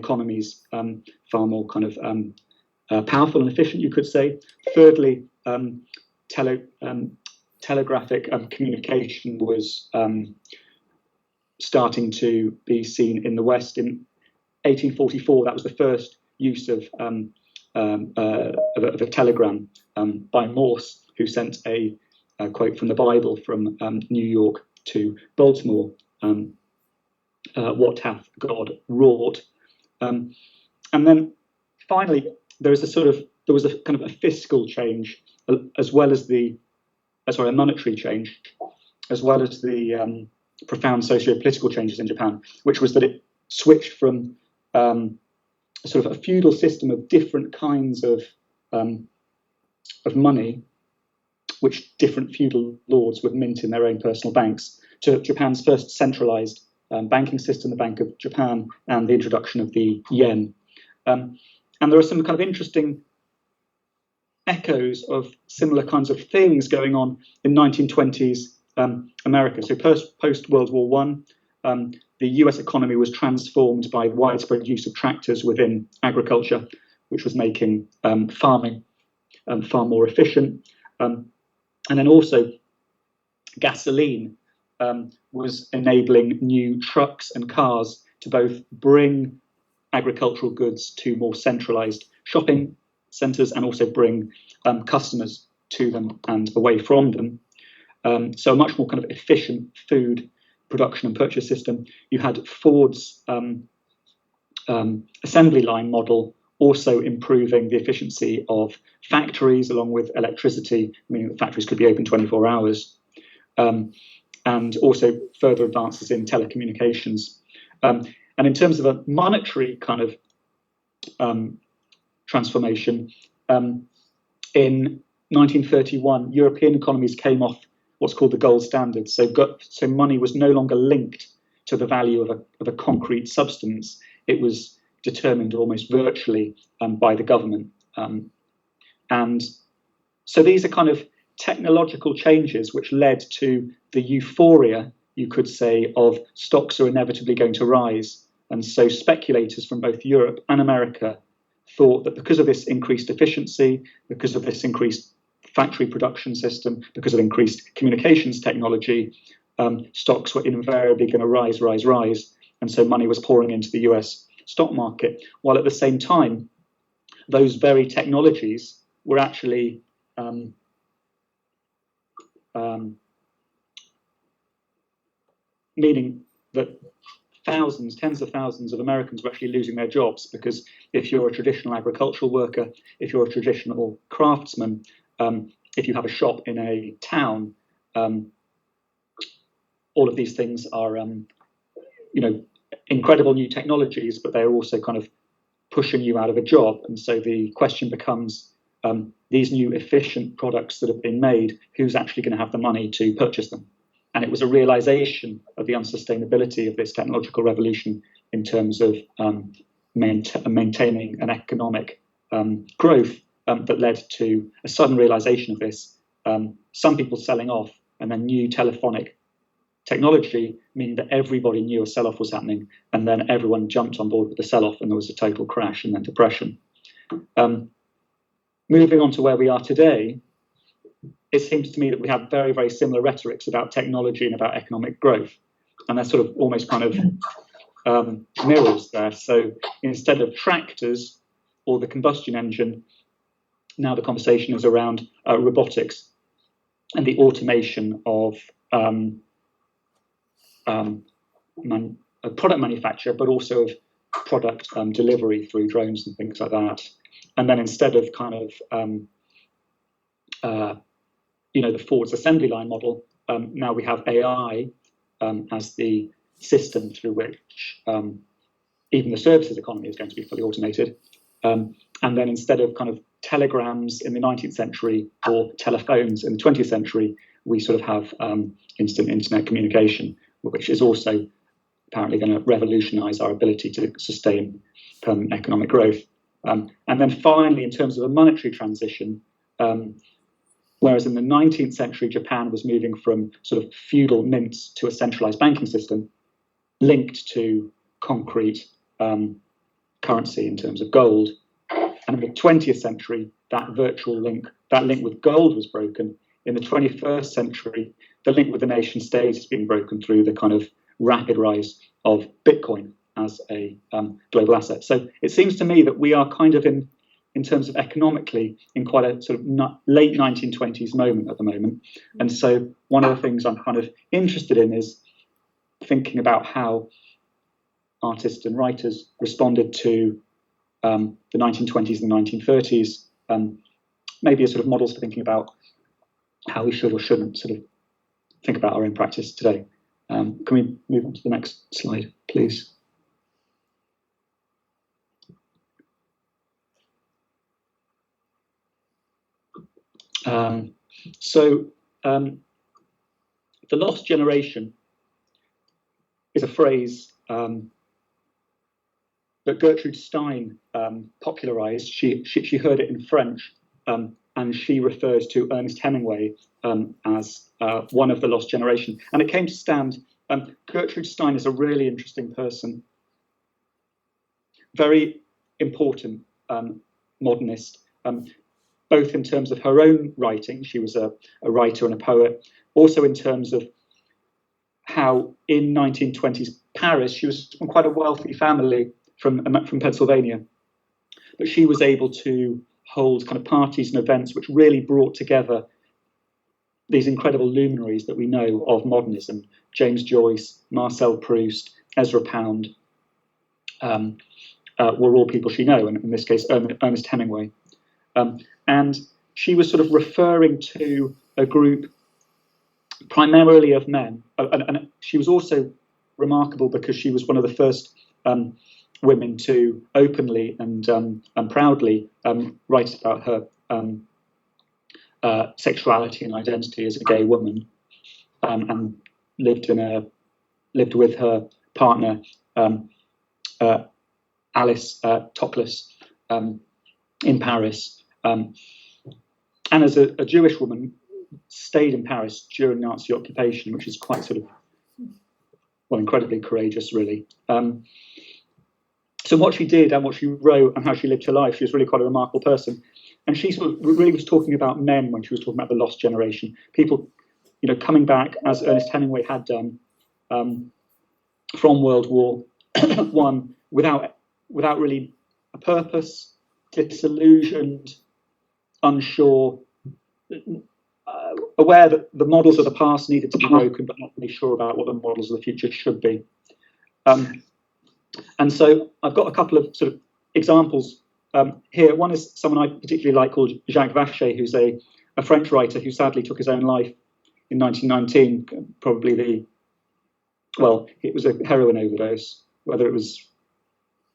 economies far more kind of powerful and efficient, you could say. Thirdly, telegraphic communication was starting to be seen in the West. In 1844, that was the first use of a telegram by Morse, who sent a quote from the Bible from New York to Baltimore. What hath God wrought? And then finally, there was a kind of a fiscal change, as well as a monetary change, as well as the profound socio-political changes in Japan, which was that it switched from sort of a feudal system of different kinds of money, which different feudal lords would mint in their own personal banks, to Japan's first centralized banking system, the Bank of Japan, and the introduction of the yen. And there are some kind of interesting echoes of similar kinds of things going on in 1920s America. So post World War I, the US economy was transformed by widespread use of tractors within agriculture, which was making farming far more efficient. And then also gasoline was enabling new trucks and cars to both bring agricultural goods to more centralized shopping centres and also bring customers to them and away from them. So a much more kind of efficient food production and purchase system. You had Ford's assembly line model also improving the efficiency of factories along with electricity, meaning that factories could be open 24 hours, and also further advances in telecommunications. And in terms of a monetary kind of transformation, in 1931, European economies came off what's called the gold standard. So money was no longer linked to the value of a concrete substance. It was determined almost virtually by the government. And so these are kind of technological changes which led to the euphoria, you could say, of stocks are inevitably going to rise. And so speculators from both Europe and America thought that because of this increased efficiency, because of this increased factory production system, because of increased communications technology, stocks were invariably going to rise. And so money was pouring into the US stock market, while at the same time, those very technologies were actually meaning that tens of thousands of Americans were actually losing their jobs, because if you're a traditional agricultural worker, if you're a traditional craftsman, if you have a shop in a town, all of these things are, incredible new technologies, but they're also kind of pushing you out of a job. And so the question becomes, these new efficient products that have been made, who's actually going to have the money to purchase them? And it was a realization of the unsustainability of this technological revolution in terms of maintaining an economic growth that led to a sudden realization of this. Some people selling off, and then new telephonic technology, meaning that everybody knew a sell-off was happening, and then everyone jumped on board with the sell-off, and there was a total crash and then depression. Moving on to where we are today, it seems to me that we have very, very similar rhetorics about technology and about economic growth, and they're sort of almost kind of mirrors there. So instead of tractors or the combustion engine, now the conversation is around robotics and the automation of product manufacture, but also of product delivery through drones and things like that. And then instead of kind of the Ford's assembly line model, now we have AI as the system through which even the services economy is going to be fully automated. And then instead of kind of telegrams in the 19th century or telephones in the 20th century, we sort of have instant internet communication, which is also apparently going to revolutionize our ability to sustain permanent economic growth. And then finally, in terms of a monetary transition, whereas in the 19th century, Japan was moving from sort of feudal mints to a centralized banking system linked to concrete currency in terms of gold. And in the 20th century, that link with gold was broken. In the 21st century, the link with the nation state is being broken through the kind of rapid rise of Bitcoin as a global asset. So it seems to me that we are kind of in terms of economically, in quite a sort of late 1920s moment at the moment. And so one of the things I'm kind of interested in is thinking about how artists and writers responded to the 1920s and 1930s, maybe as sort of models for thinking about how we should or shouldn't sort of think about our own practice today. Can we move on to the next slide, please? The lost generation is a phrase that Gertrude Stein popularized. She heard it in French, and she refers to Ernest Hemingway as one of the lost generation. And it came to stand. Gertrude Stein is a really interesting person, very important modernist, both in terms of her own writing. She was a writer and a poet, also in terms of how in 1920s Paris, she was from quite a wealthy family from Pennsylvania, but she was able to hold kind of parties and events which really brought together these incredible luminaries that we know of modernism: James Joyce, Marcel Proust, Ezra Pound, were all people she knew, and in this case Ernest Hemingway. And she was sort of referring to a group primarily of men, and she was also remarkable because she was one of the first women to openly and proudly write about her sexuality and identity as a gay woman, and lived with her partner Alice Toklas in Paris, and as a Jewish woman stayed in Paris during Nazi occupation, which is quite sort of, well, incredibly courageous, really. So what she did and what she wrote and how she lived her life, she was really quite a remarkable person. And she sort of really was talking about men when she was talking about the lost generation, people, coming back as Ernest Hemingway had done from World War I without really a purpose, disillusioned, unsure, aware that the models of the past needed to be broken, but not really sure about what the models of the future should be. And so I've got a couple of sort of examples here. One is someone I particularly like called Jacques Vacher, who's a French writer who sadly took his own life in 1919, probably it was a heroin overdose. Whether it was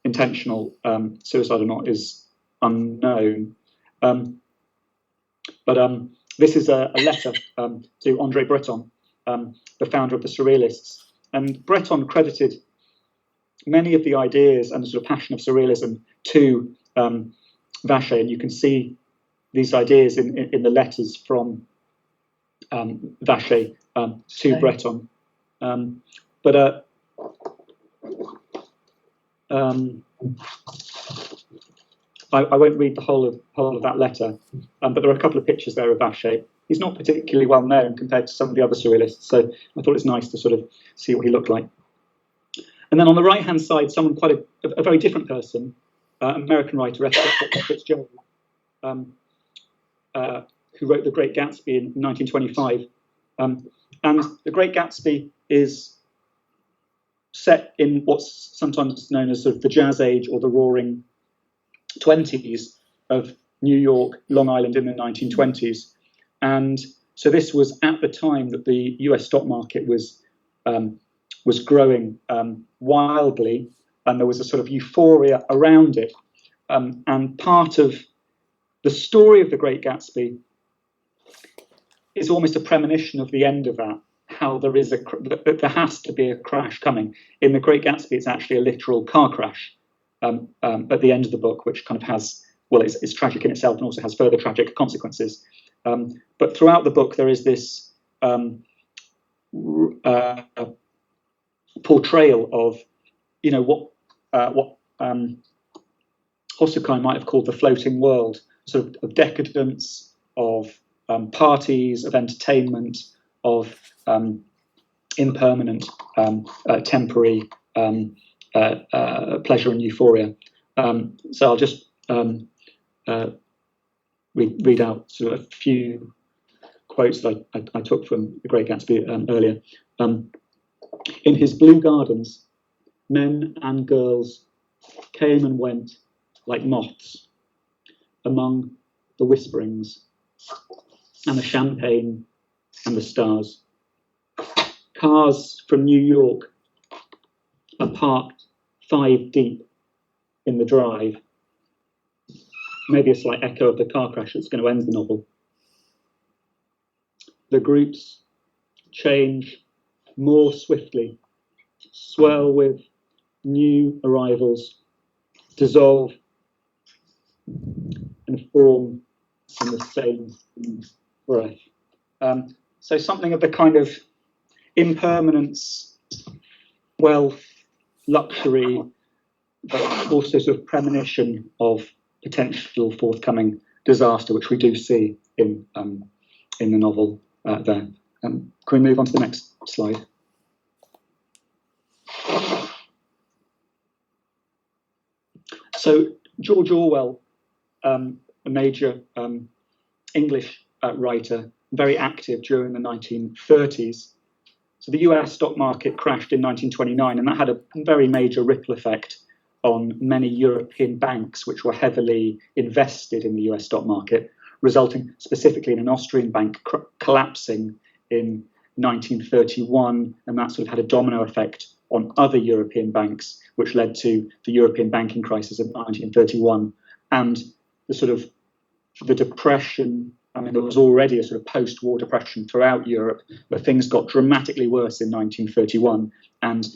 intentional suicide or not is unknown. But this is a letter to André Breton, the founder of the Surrealists. And Breton credited many of the ideas and the sort of passion of Surrealism to Vacher, and you can see these ideas in the letters from Vacher to Breton. I won't read the whole of that letter, but there are a couple of pictures there of Vacher. He's not particularly well known compared to some of the other Surrealists, so I thought it's nice to sort of see what he looked like. And then on the right-hand side, someone quite a very different person, American writer F. Fitzgerald, who wrote The Great Gatsby in 1925. And The Great Gatsby is set in what's sometimes known as sort of the Jazz Age or the Roaring 20s of New York, Long Island in the 1920s. And so this was at the time that the US stock market was growing wildly, and there was a sort of euphoria around it. And part of the story of The Great Gatsby is almost a premonition of the end of that, how there has to be a crash coming. In The Great Gatsby, it's actually a literal car crash at the end of the book, which kind of has, it's tragic in itself and also has further tragic consequences. But throughout the book, there is this portrayal of, what Hosokai might have called the floating world, sort of decadence, of parties, of entertainment, of impermanent, temporary pleasure and euphoria. So I'll just read out sort of a few quotes that I took from The Great Gatsby earlier. In his blue gardens, men and girls came and went like moths among the whisperings and the champagne and the stars. Cars from New York are parked 5 deep in the drive. Maybe a slight echo of the car crash that's going to end the novel. The groups change more swiftly, swell with new arrivals, dissolve and form in the same breath. So something of the kind of impermanence, wealth, luxury, but also sort of premonition of potential forthcoming disaster, which we do see in the novel there. Can we move on to the next slide? So George Orwell, a major English writer, very active during the 1930s. So the US stock market crashed in 1929, and that had a very major ripple effect on many European banks, which were heavily invested in the US stock market, resulting specifically in an Austrian bank collapsing in 1931, and that sort of had a domino effect on other European banks, which led to the European banking crisis of 1931 and the depression. I mean, there was already a sort of post-war depression throughout Europe, but things got dramatically worse in 1931, and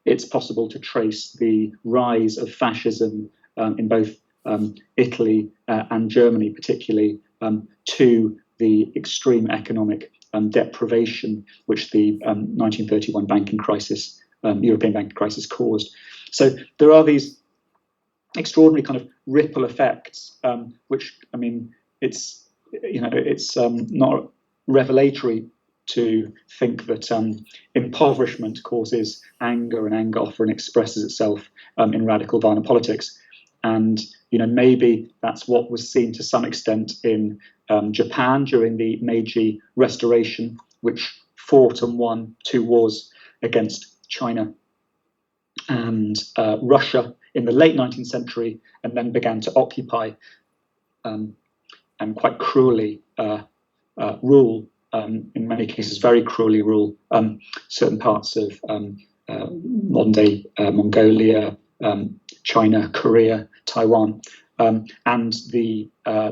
it's possible to trace the rise of fascism in both Italy and Germany, particularly, to the extreme economic deprivation which the 1931 banking crisis, European banking crisis, caused. So there are these extraordinary kind of ripple effects, which, I mean, it's not revelatory to think that impoverishment causes anger, and anger often expresses itself in radical violent politics. And maybe that's what was seen to some extent in Japan during the Meiji Restoration, which fought and won 2 wars against China and Russia in the late 19th century, and then began to occupy and quite cruelly rule, in many cases very cruelly rule, certain parts of modern-day Mongolia, China, Korea, Taiwan, and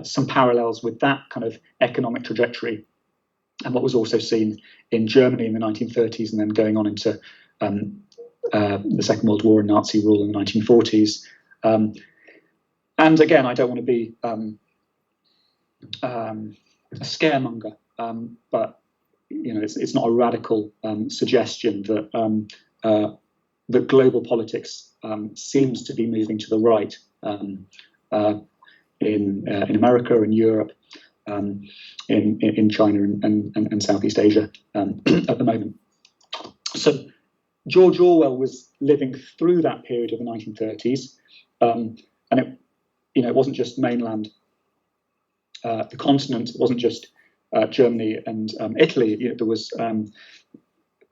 some parallels with that kind of economic trajectory, and what was also seen in Germany in the 1930s, and then going on into the Second World War and Nazi rule in the 1940s. And again, I don't want to be a scaremonger, but it's not a radical suggestion that that global politics seems to be moving to the right in America and Europe, in China and Southeast Asia at the moment. So George Orwell was living through that period of the 1930s, and it wasn't just mainland, the continent. It wasn't just Germany and Italy. There was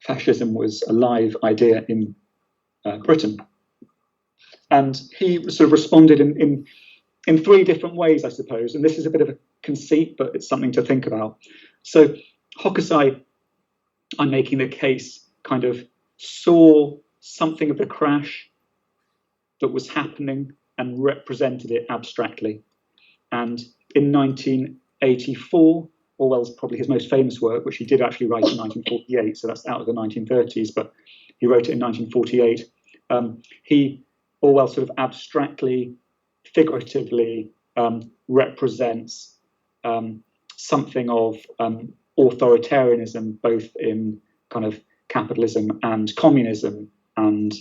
fascism was a live idea in Britain, and he sort of responded in 3 different ways, I suppose. And this is a bit of a conceit, but it's something to think about. So Hokusai, I'm making the case, kind of saw something of the crash that was happening and represented it abstractly. And in 1984, Orwell's probably his most famous work, which he did actually write in 1948, so that's out of the 1930s, but he wrote it in 1948. Orwell sort of abstractly, figuratively represents something of authoritarianism, both in kind of capitalism and communism, and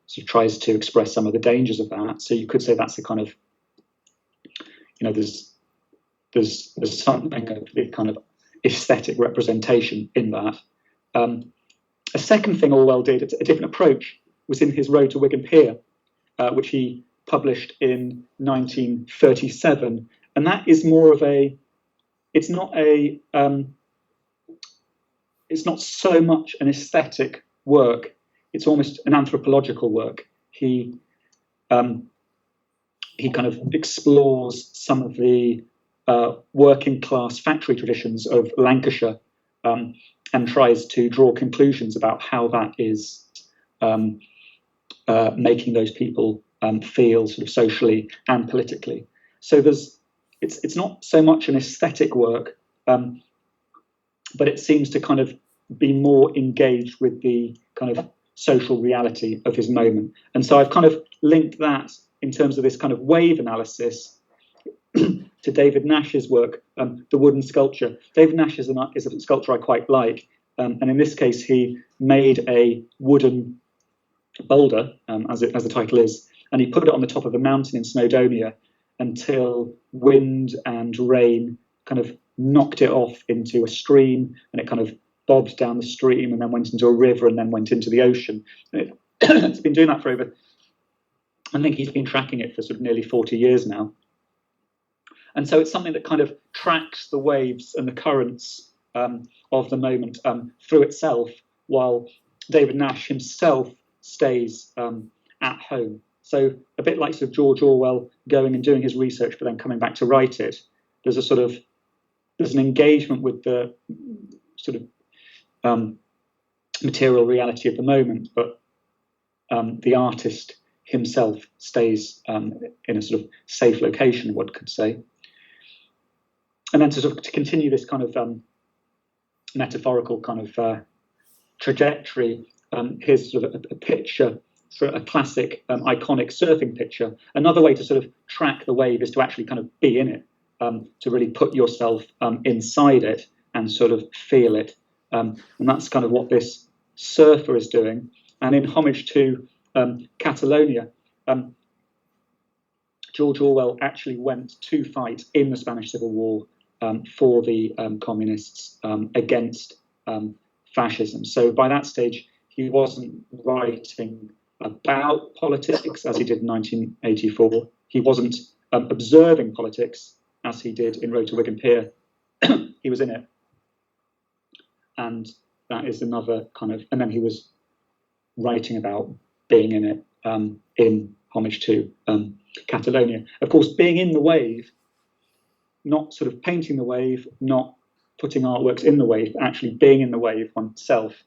sort of tries to express some of the dangers of that. So you could say that's a kind of there's something of the kind of aesthetic representation in that. A second thing Orwell did, a different approach, was in his Road to Wigan Pier, which he published in 1937, and that is more of a. It's not so much an aesthetic work. It's almost an anthropological work. He kind of explores some of the working class factory traditions of Lancashire, and tries to draw conclusions about how that is making those people feel sort of socially and politically. So it's not so much an aesthetic work, but it seems to kind of be more engaged with the kind of social reality of his moment. And so I've kind of linked that in terms of this kind of wave analysis to David Nash's work, the wooden sculpture. David Nash is a sculptor I quite like, and in this case he made a wooden boulder, as the title is, and he put it on the top of a mountain in Snowdonia until wind and rain kind of knocked it off into a stream, and it kind of bobbed down the stream and then went into a river and then went into the ocean. It's been doing that for over, I think he's been tracking it for sort of nearly 40 years now. And so it's something that kind of tracks the waves and the currents of the moment through itself, while David Nash himself stays at home. So a bit like sort of George Orwell going and doing his research but then coming back to write it, there's an engagement with the sort of material reality of the moment, but the artist himself stays in a sort of safe location, one could say. And then to continue this kind of metaphorical kind of trajectory, here's sort of a picture, for a classic iconic surfing picture. Another way to sort of track the wave is to actually kind of be in it, to really put yourself inside it and sort of feel it. And that's kind of what this surfer is doing. And in homage to Catalonia, George Orwell actually went to fight in the Spanish Civil War for the communists against fascism. So by that stage, he wasn't writing about politics as he did in 1984. He wasn't observing politics as he did in Road to Wigan Pier. He was in it. And that is another kind of, and then he was writing about being in it in homage to Catalonia. Of course, being in the wave, not sort of painting the wave, not putting artworks in the wave, but actually being in the wave oneself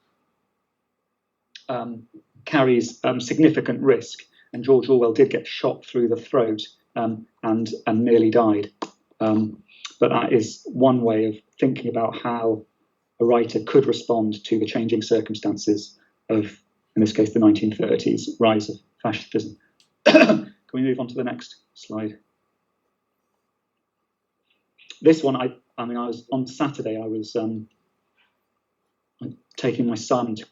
carries significant risk. And George Orwell did get shot through the throat and nearly died. But that is one way of thinking about how a writer could respond to the changing circumstances of, in this case, the 1930s rise of fascism. Can we move on to the next slide? This one, I was on Saturday. I was taking my son to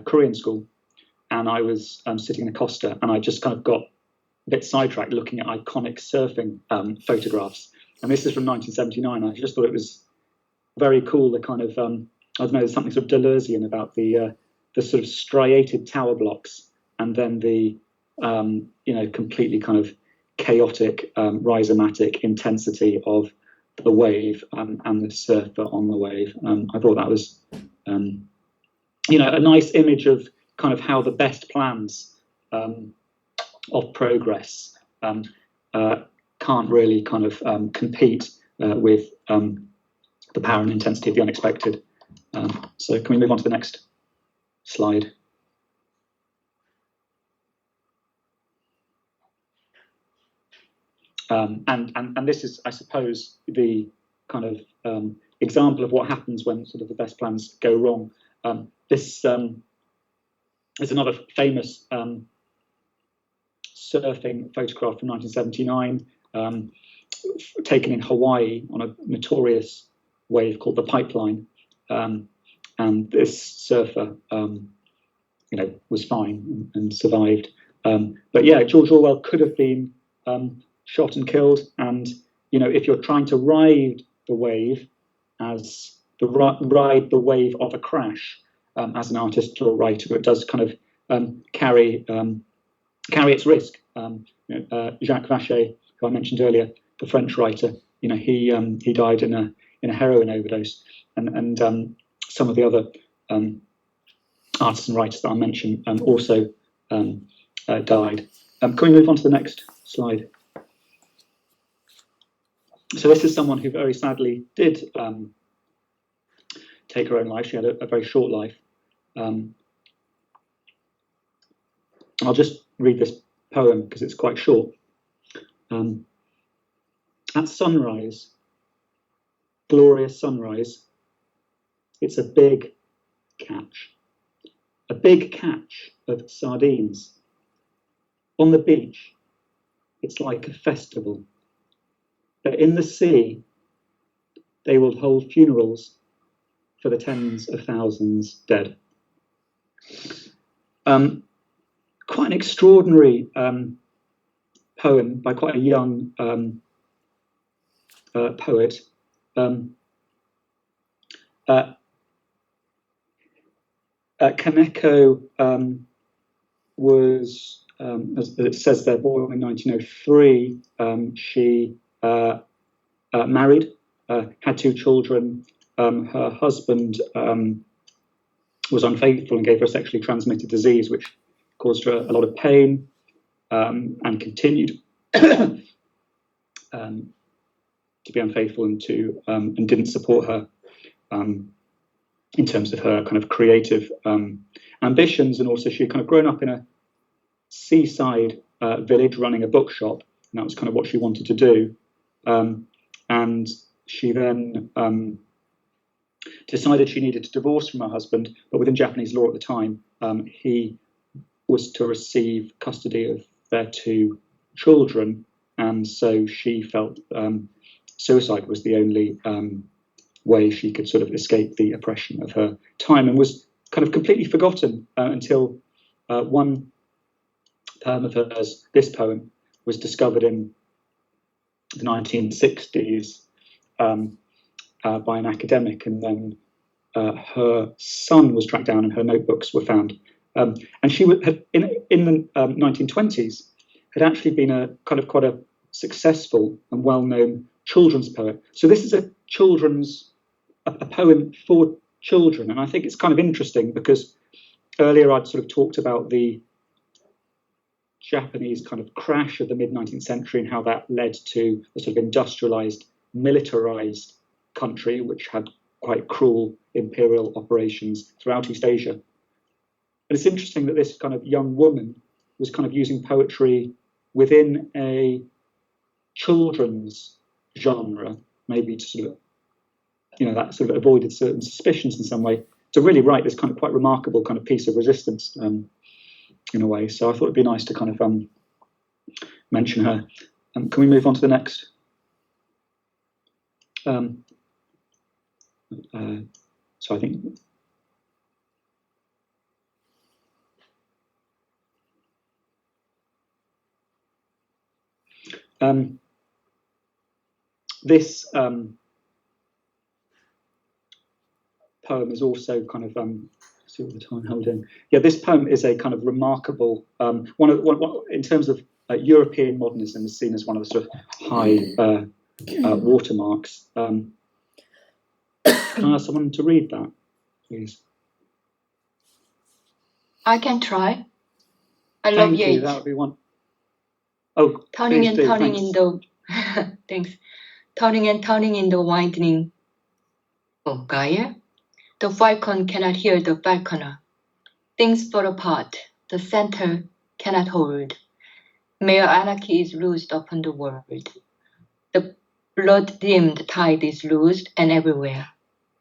Korean school, and I was sitting in a Costa, and I just kind of got a bit sidetracked looking at iconic surfing photographs. And this is from 1979. I just thought it was very cool. The kind of I don't know, there's something sort of Deleuzian about the sort of striated tower blocks, and then the completely kind of chaotic rhizomatic intensity of the wave and the surfer on the wave. I thought that was a nice image of kind of how the best plans of progress can't really kind of compete with the power and intensity of the unexpected. So can we move on to the next slide? And this is, I suppose, the kind of example of what happens when sort of the best plans go wrong. This is another famous surfing photograph from 1979, taken in Hawaii on a notorious wave called the Pipeline. And this surfer, was fine and survived. But yeah, George Orwell could have been shot and killed, and if you're trying to ride the wave ride the wave of a crash, as an artist or writer, it does kind of carry its risk. Jacques Vacher, who I mentioned earlier, the French writer, he died in a heroin overdose, and some of the other artists and writers that I mentioned also died. Can we move on to the next slide? So this is someone who very sadly did take her own life. She had a very short life. I'll just read this poem because it's quite short. At sunrise, glorious sunrise, it's a big catch of sardines. On the beach, it's like a festival. But in the sea, they will hold funerals for the tens of thousands dead. Quite an extraordinary poem by quite a young poet. Kaneko was, as it says there, born in 1903. She married, had 2 children. Her husband was unfaithful and gave her a sexually transmitted disease, which caused her a lot of pain, and continued to be unfaithful and didn't support her in terms of her kind of creative ambitions. And also, she had kind of grown up in a seaside village running a bookshop, and that was kind of what she wanted to do. And she then decided she needed to divorce from her husband, but within Japanese law at the time, he was to receive custody of their 2 children, and so she felt suicide was the only way she could sort of escape the oppression of her time, and was kind of completely forgotten until one poem of hers, this poem, was discovered in the 1960s by an academic, and then her son was tracked down and her notebooks were found. And she had, in the 1920s, had actually been a kind of quite a successful and well-known children's poet. So this is a poem for children, and I think it's kind of interesting because earlier I'd sort of talked about the Japanese kind of crash of the mid-19th century and how that led to a sort of industrialized, militarized country which had quite cruel imperial operations throughout East Asia. And it's interesting that this kind of young woman was kind of using poetry within a children's genre, maybe to sort of, that sort of avoided certain suspicions in some way, to really write this kind of quite remarkable kind of piece of resistance in a way. So I thought it'd be nice to kind of mention her. Can we move on to the next? So I think this poem is also kind of see what the time holding. Yeah, this poem is a kind of remarkable one in terms of European modernism, is seen as one of the sort of high watermarks. Can I ask someone to read that, please? I can try. I love Yeats. That would be one. Oh, turning and turning thanks. in the thanks. Turning and turning in the widening gyre. The falcon cannot hear the falconer. Things fall apart. The center cannot hold. Mere anarchy is loosed upon the world. The blood-dimmed tide is loosed, and everywhere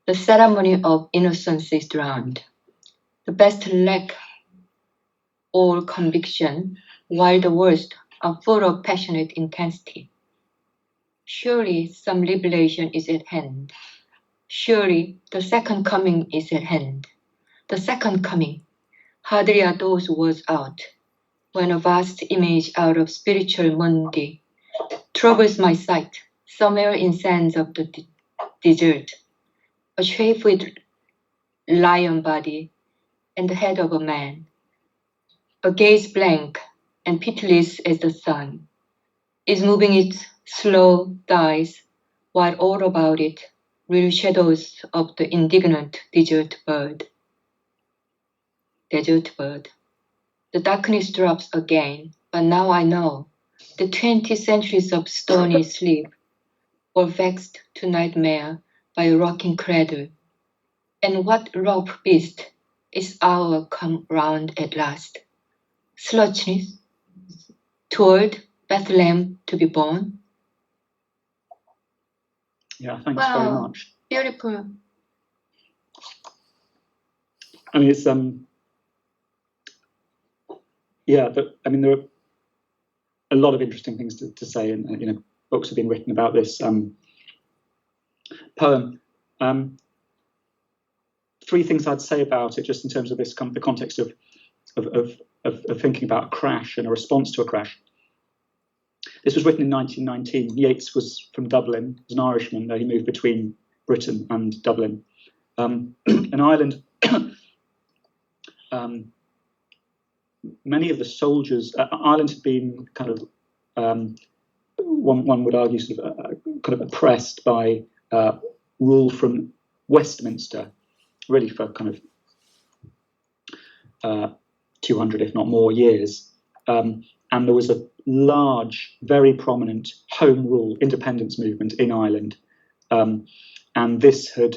the ceremony of innocence is drowned. The best lack all conviction, while the worst are full of passionate intensity. Surely some liberation is at hand. Surely the second coming is at hand. The second coming, hardly are those words out, when a vast image out of spiritual mundi troubles my sight, somewhere in sands of the desert, a shape with lion body and the head of a man, a gaze blank and pitiless as the sun, is moving its slow thighs, while all about it real shadows of the indignant desert bird. Desert bird. The darkness drops again, but now I know the 20 centuries of stony sleep were vexed to nightmare by a rocking cradle. And what rope beast is our come round at last? Sluggishness toward Bethlehem to be born? Yeah, thanks very much. Beautiful. I mean, it's yeah, but I mean, there are a lot of interesting things to say, and you know, books have been written about this poem. Three things I'd say about it, just in terms of this the context of thinking about a crash and a response to a crash. This was written in 1919. Yeats was from Dublin. He was an Irishman, though he moved between Britain and Dublin. In Ireland, many of the soldiers, Ireland had been kind of, one would argue, sort of kind of oppressed by rule from Westminster, really for kind of 200, if not more, years. And there was a large, very prominent home rule independence movement in Ireland. And this had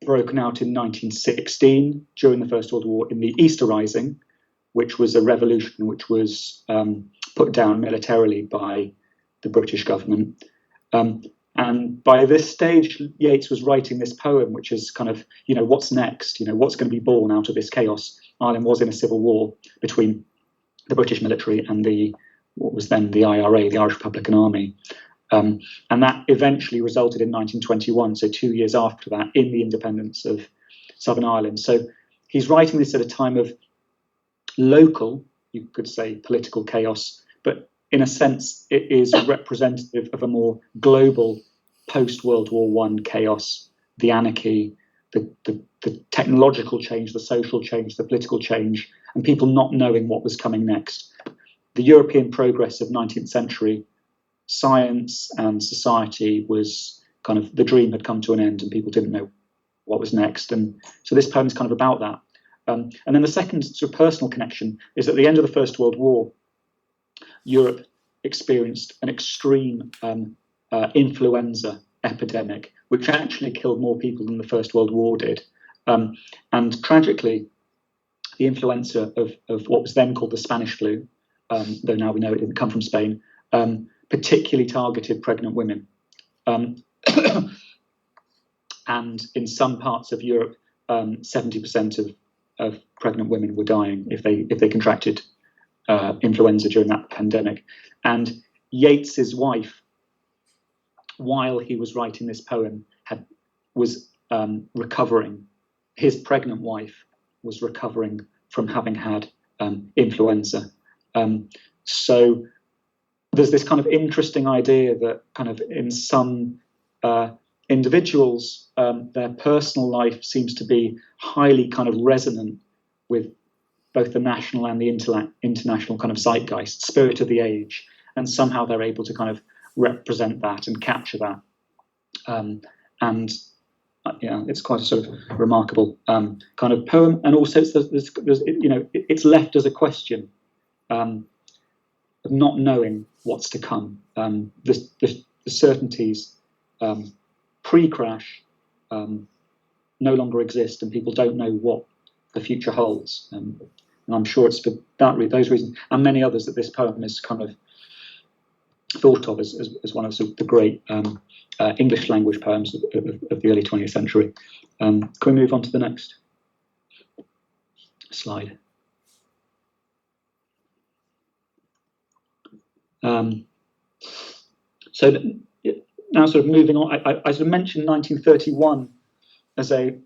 broken out in 1916 during the First World War in the Easter Rising, which was a revolution which was put down militarily by the British government. And by this stage, Yeats was writing this poem, which is kind of, you know, what's next? You know, what's going to be born out of this chaos? Ireland was in a civil war between the British military and what was then the IRA, the Irish Republican Army. And that eventually resulted in 1921, so 2 years after that, in the independence of Southern Ireland. So he's writing this at a time of local, you could say, political chaos, but in a sense, it is representative of a more global post-World War I chaos, the anarchy, the technological change, the social change, the political change, and people not knowing what was coming next. The European progress of 19th century science and society was kind of, the dream had come to an end and people didn't know what was next. And so this poem is kind of about that. And then the second sort of personal connection is at the end of the First World War, Europe experienced an extreme influenza epidemic, which actually killed more people than the First World War did. And tragically, the influenza of what was then called the Spanish flu, though now we know it didn't come from Spain, particularly targeted pregnant women. And in some parts of Europe, 70% of pregnant women were dying if they contracted influenza during that pandemic. And Yeats's wife, while he was writing this poem, was recovering. His pregnant wife was recovering from having had influenza. So there's this kind of interesting idea that kind of in some individuals, their personal life seems to be highly kind of resonant with both the national and the international kind of zeitgeist, spirit of the age, and somehow they're able to kind of represent that and capture that. And yeah, it's quite a sort of remarkable kind of poem, and also it's left as a question of not knowing what's to come. The certainties pre-crash no longer exist, and people don't know what the future holds. And I'm sure it's for those reasons and many others that this poem is kind of thought of as one of the great English language poems of the early 20th century. Can we move on to the next slide? So now sort of moving on, I sort of mentioned 1931 as a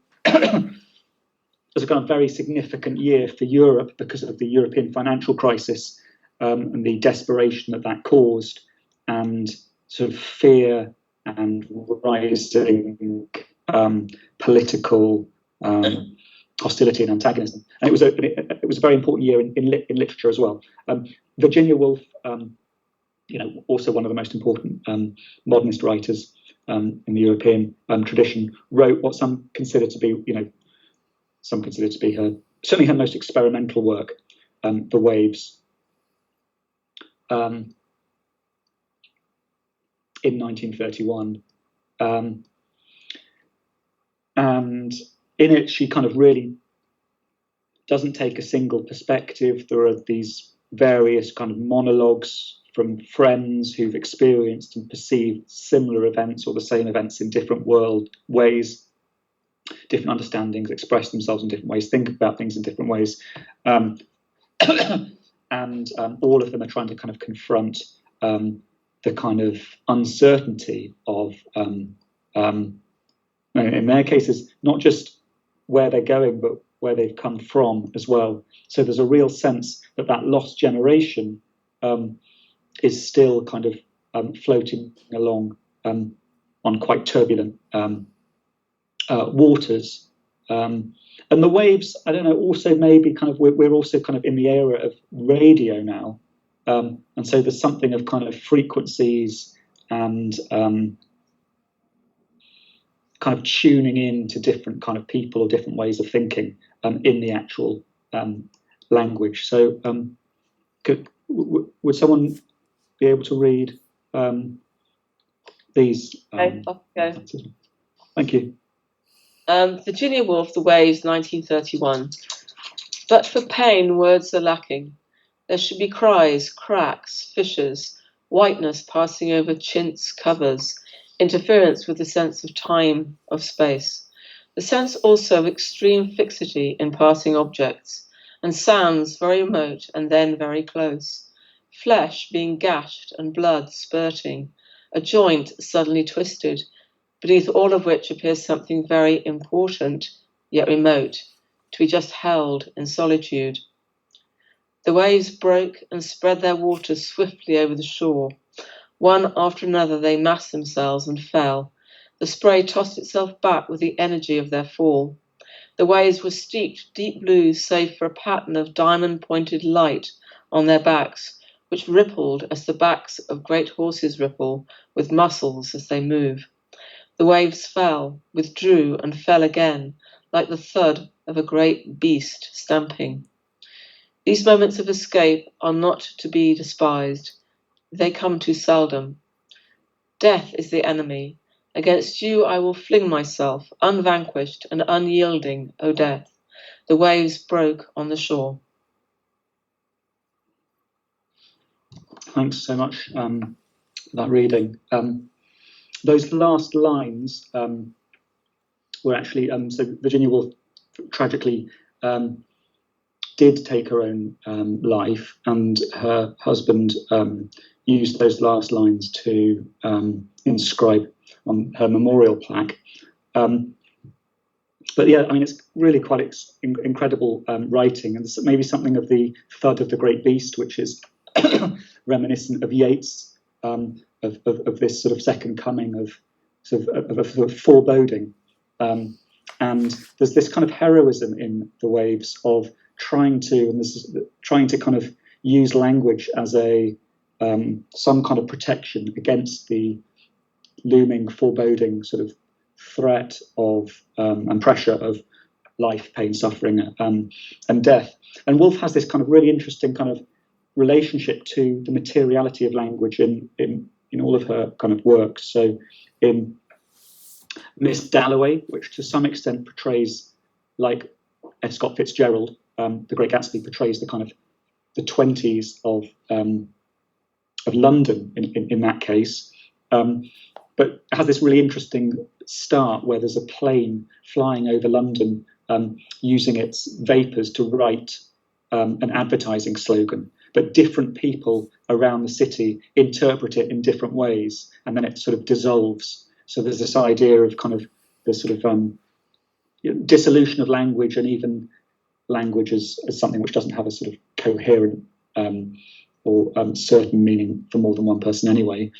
as a kind of very significant year for Europe because of the European financial crisis and the desperation that caused, and sort of fear and rising political hostility and antagonism. And it was a very important year in literature as well. Virginia Woolf, also one of the most important modernist writers in the European tradition, wrote what some consider to be certainly her most experimental work, The Waves, in 1931. And in it, she kind of really doesn't take a single perspective. There are these various kind of monologues from friends who've experienced and perceived similar events or the same events in different ways, different understandings, express themselves in different ways, think about things in different ways. And all of them are trying to kind of confront the kind of uncertainty of, in their cases, not just where they're going, but where they've come from as well. So there's a real sense that lost generation is still kind of floating along on quite turbulent waters. And The Waves, I don't know, also maybe kind of, we're also kind of in the era of radio now. And so there's something of kind of frequencies and kind of tuning in to different kind of people or different ways of thinking in the actual language. So would someone be able to read these? Okay, off we go. Thank you. Virginia Woolf, The Waves, 1931. But for pain, words are lacking. There should be cries, cracks, fissures, whiteness passing over chintz covers, interference with the sense of time, of space. The sense also of extreme fixity in passing objects, and sounds very remote and then very close. Flesh being gashed and blood spurting, a joint suddenly twisted, beneath all of which appears something very important, yet remote, to be just held in solitude. The waves broke and spread their waters swiftly over the shore. One after another they massed themselves and fell. The spray tossed itself back with the energy of their fall. The waves were steeped deep blue save for a pattern of diamond-pointed light on their backs, which rippled as the backs of great horses ripple, with muscles as they move. The waves fell, withdrew, and fell again, like the thud of a great beast stamping. These moments of escape are not to be despised. They come too seldom. Death is the enemy. Against you I will fling myself, unvanquished and unyielding, O death. The waves broke on the shore. Thanks so much for that reading. Those last lines were actually, so Virginia Woolf tragically did take her own life, and her husband used those last lines to inscribe on her memorial plaque. But yeah, I mean, it's really quite incredible writing, and maybe something of the thud of the great beast, which is reminiscent of Yeats, of this sort of second coming of sort of foreboding. And there's this kind of heroism in The Waves of trying to kind of use language as a some kind of protection against the looming foreboding sort of threat of and pressure of life, pain, suffering, and death. And Woolf has this kind of really interesting kind of relationship to the materiality of language in all of her kind of works. So in Miss Dalloway, which to some extent portrays, like F. Scott Fitzgerald, The Great Gatsby portrays the kind of the 20s of London in that case, but it has this really interesting start where there's a plane flying over London using its vapours to write an advertising slogan, but different people around the city interpret it in different ways, and then it sort of dissolves. So there's this idea of kind of the sort of dissolution of language, and even language as something which doesn't have a sort of coherent or certain meaning for more than one person anyway.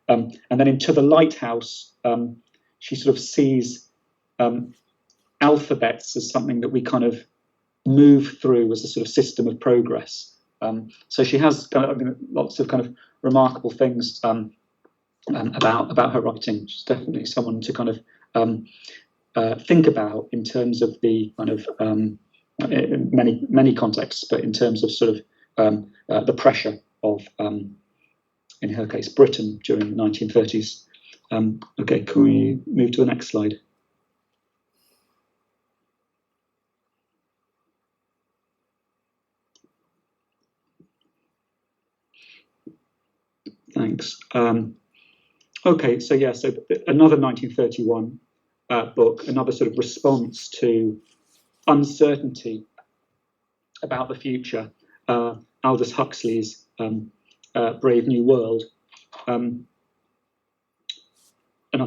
And then into the lighthouse, she sort of sees alphabets as something that we kind of move through as a sort of system of progress. So she has lots of kind of remarkable things about her writing. She's definitely someone to kind of think about in terms of the kind of in many contexts, but in terms of sort of the pressure of, in her case, Britain during the 1930s. Okay, can we move to the next slide? Thanks. Okay, so yeah, so another 1931 book, another sort of response to uncertainty about the future, Aldous Huxley's Brave New World, another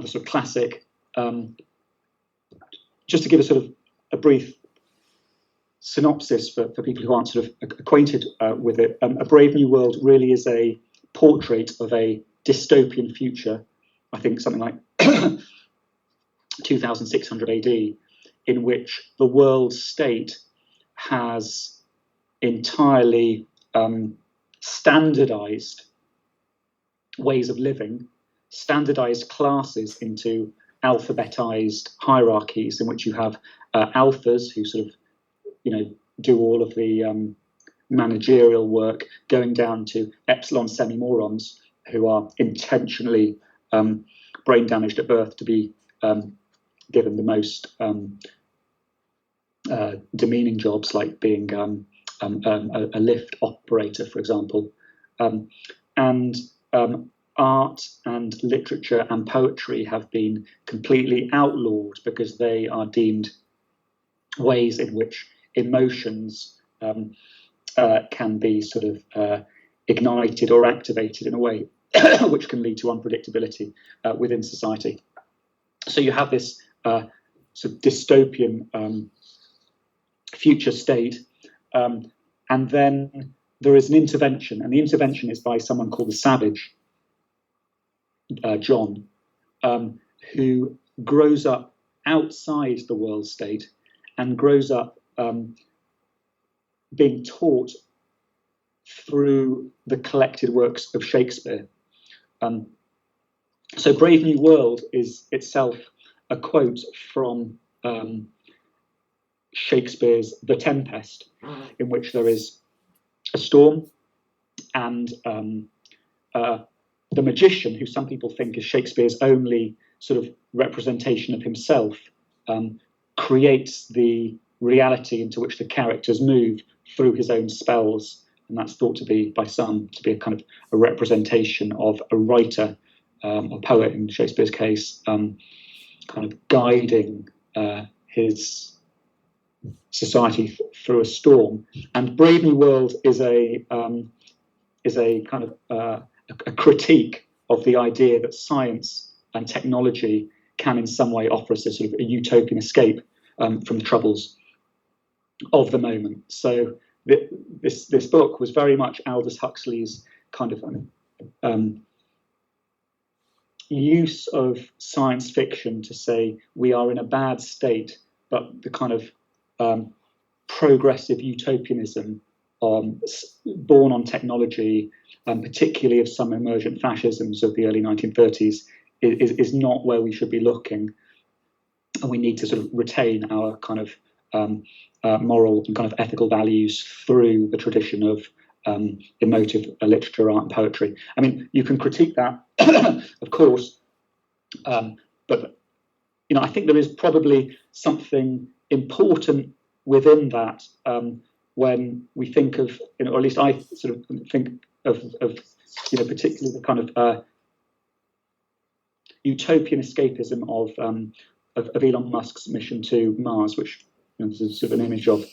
sort of classic. Just to give a sort of a brief synopsis for people who aren't sort of acquainted with it, A Brave New World really is a portrait of a dystopian future, I think something like 2600 AD, in which the world state has entirely standardized ways of living, standardized classes into alphabetized hierarchies in which you have alphas who sort of, do all of the managerial work, going down to epsilon semi-morons who are intentionally brain damaged at birth to be given the most demeaning jobs, like being a lift operator, for example. And art and literature and poetry have been completely outlawed because they are deemed ways in which emotions can be sort of ignited or activated in a way which can lead to unpredictability within society. So you have this sort of dystopian future state, and then there is an intervention, and the intervention is by someone called the Savage, John, who grows up outside the world state and grows up being taught through the collected works of Shakespeare. So Brave New World is itself a quote from Shakespeare's The Tempest, in which there is a storm, and the magician, who some people think is Shakespeare's only sort of representation of himself, creates the reality into which the characters move through his own spells, and that's thought to be, by some, to be a kind of a representation of a writer, a poet in Shakespeare's case, kind of guiding his society through a storm. And Brave New World is a kind of a critique of the idea that science and technology can in some way offer us a sort of a utopian escape from the troubles of the moment. So this book was very much Aldous Huxley's kind of use of science fiction to say we are in a bad state, but the kind of progressive utopianism born on technology, and particularly of some emergent fascisms of the early 1930s, is not where we should be looking, and we need to sort of retain our kind of moral and kind of ethical values through the tradition of emotive literature, art, and poetry. I mean, you can critique that, of course, but I think there is probably something important within that when we think of, or at least I sort of think of particularly the kind of utopian escapism of Elon Musk's mission to Mars, which there's sort of an image of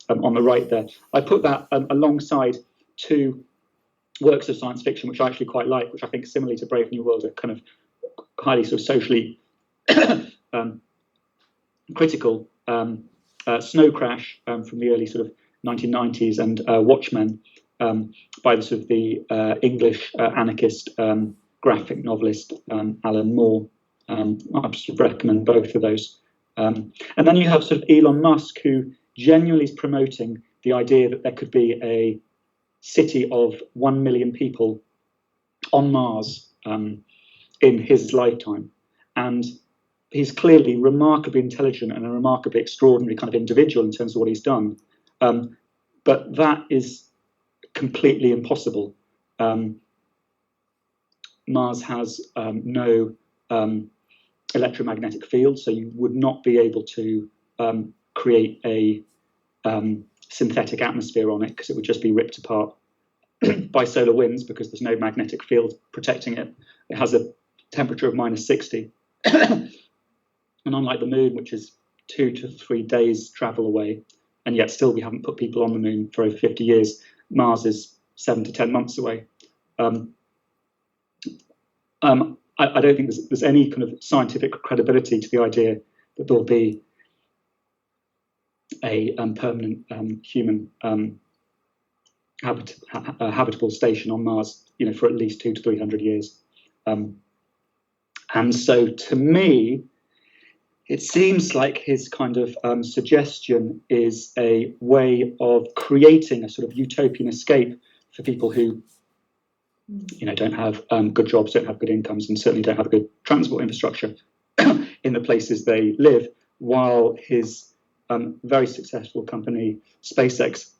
on the right there. I put that alongside two works of science fiction which I actually quite like, which I think, similarly to Brave New World, are kind of highly sort of socially critical. Snow Crash from the early sort of 1990s, and Watchmen by the sort of the English anarchist graphic novelist Alan Moore. I would recommend both of those. And then you have sort of Elon Musk, who genuinely is promoting the idea that there could be a city of 1 million people on Mars in his lifetime. And he's clearly remarkably intelligent and a remarkably extraordinary kind of individual in terms of what he's done. But that is completely impossible. Mars has no electromagnetic field, so you would not be able to create a synthetic atmosphere on it, because it would just be ripped apart by solar winds, because there's no magnetic field protecting it. It has a temperature of -60. And unlike the moon, which is 2 to 3 days travel away, and yet still we haven't put people on the moon for over 50 years, Mars is 7 to 10 months away. I don't think there's any kind of scientific credibility to the idea that there'll be a permanent human habitable station on Mars, for at least 200 to 300 years. And so, to me, it seems like his kind of suggestion is a way of creating a sort of utopian escape for people who, don't have good jobs, don't have good incomes, and certainly don't have a good transport infrastructure in the places they live, while his very successful company, SpaceX,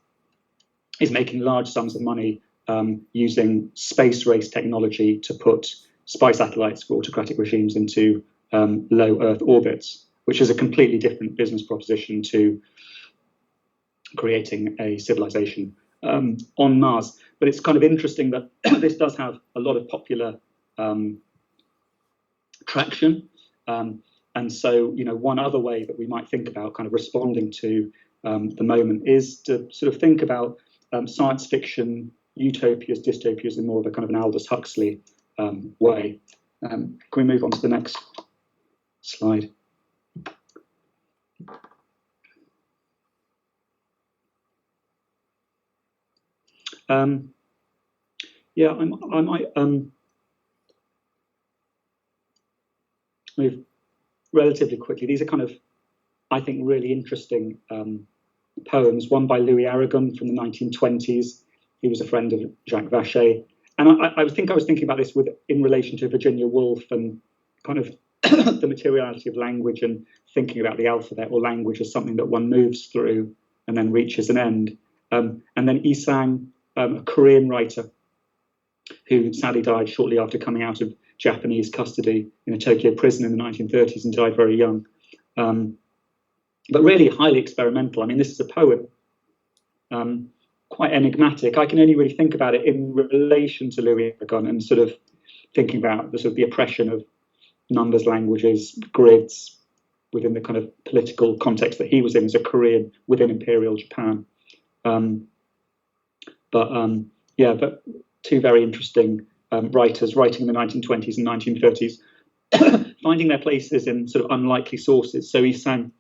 is making large sums of money using space race technology to put spy satellites for autocratic regimes into low Earth orbits, which is a completely different business proposition to creating a civilization on Mars. But it's kind of interesting that this does have a lot of popular traction. And so, one other way that we might think about kind of responding to the moment is to sort of think about science fiction, utopias, dystopias in more of a kind of an Aldous Huxley way. Can we move on to the next slide? Yeah, I might move relatively quickly. These are kind of, I think, really interesting poems. One by Louis Aragon from the 1920s. He was a friend of Jacques Vachet. And I was thinking about this in relation to Virginia Woolf and kind of the materiality of language, and thinking about the alphabet or language as something that one moves through and then reaches an end. And then Isang, a Korean writer who sadly died shortly after coming out of Japanese custody in a Tokyo prison in the 1930s and died very young. But really highly experimental. I mean, this is a poem, quite enigmatic. I can only really think about it in relation to Louis Aragon and sort of thinking about the oppression of numbers, languages, grids within the kind of political context that he was in as a Korean within Imperial Japan. But two very interesting writers writing in the 1920s and 1930s, finding their places in sort of unlikely sources. So Isang,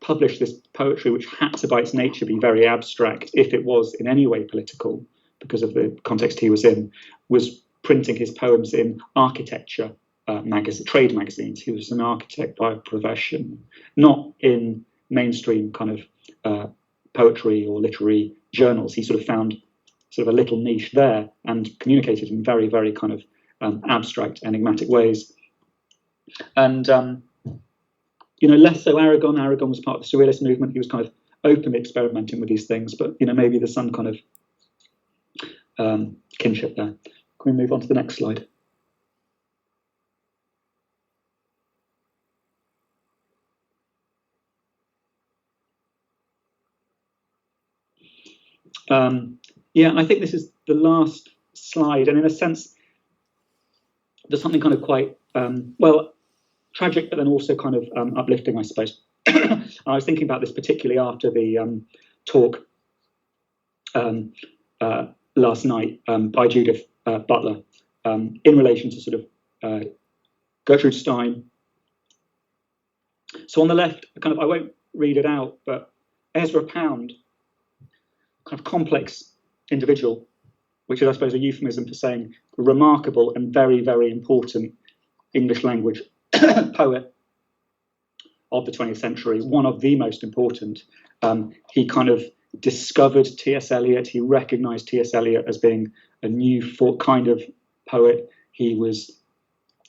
published this poetry which had to, by its nature, be very abstract if it was in any way political, because of the context he was in, was printing his poems in architecture trade magazines. He was an architect by profession, not in mainstream kind of poetry or literary journals. He sort of found a little niche there and communicated in very, very kind of abstract, enigmatic ways. And less so Aragon. Aragon was part of the Surrealist movement. He was kind of openly experimenting with these things, but maybe there's some kind of kinship there. Can we move on to the next slide? I think this is the last slide, and in a sense, there's something kind of quite tragic, but then also kind of uplifting, I suppose. I was thinking about this particularly after the talk last night by Judith Butler in relation to sort of Gertrude Stein. So on the left, I won't read it out, but Ezra Pound, kind of complex individual, which is, I suppose, a euphemism for saying remarkable and very, very important English language poet of the 20th century, one of the most important. He kind of discovered T.S. Eliot. He recognized T.S. Eliot as being a new kind of poet. He was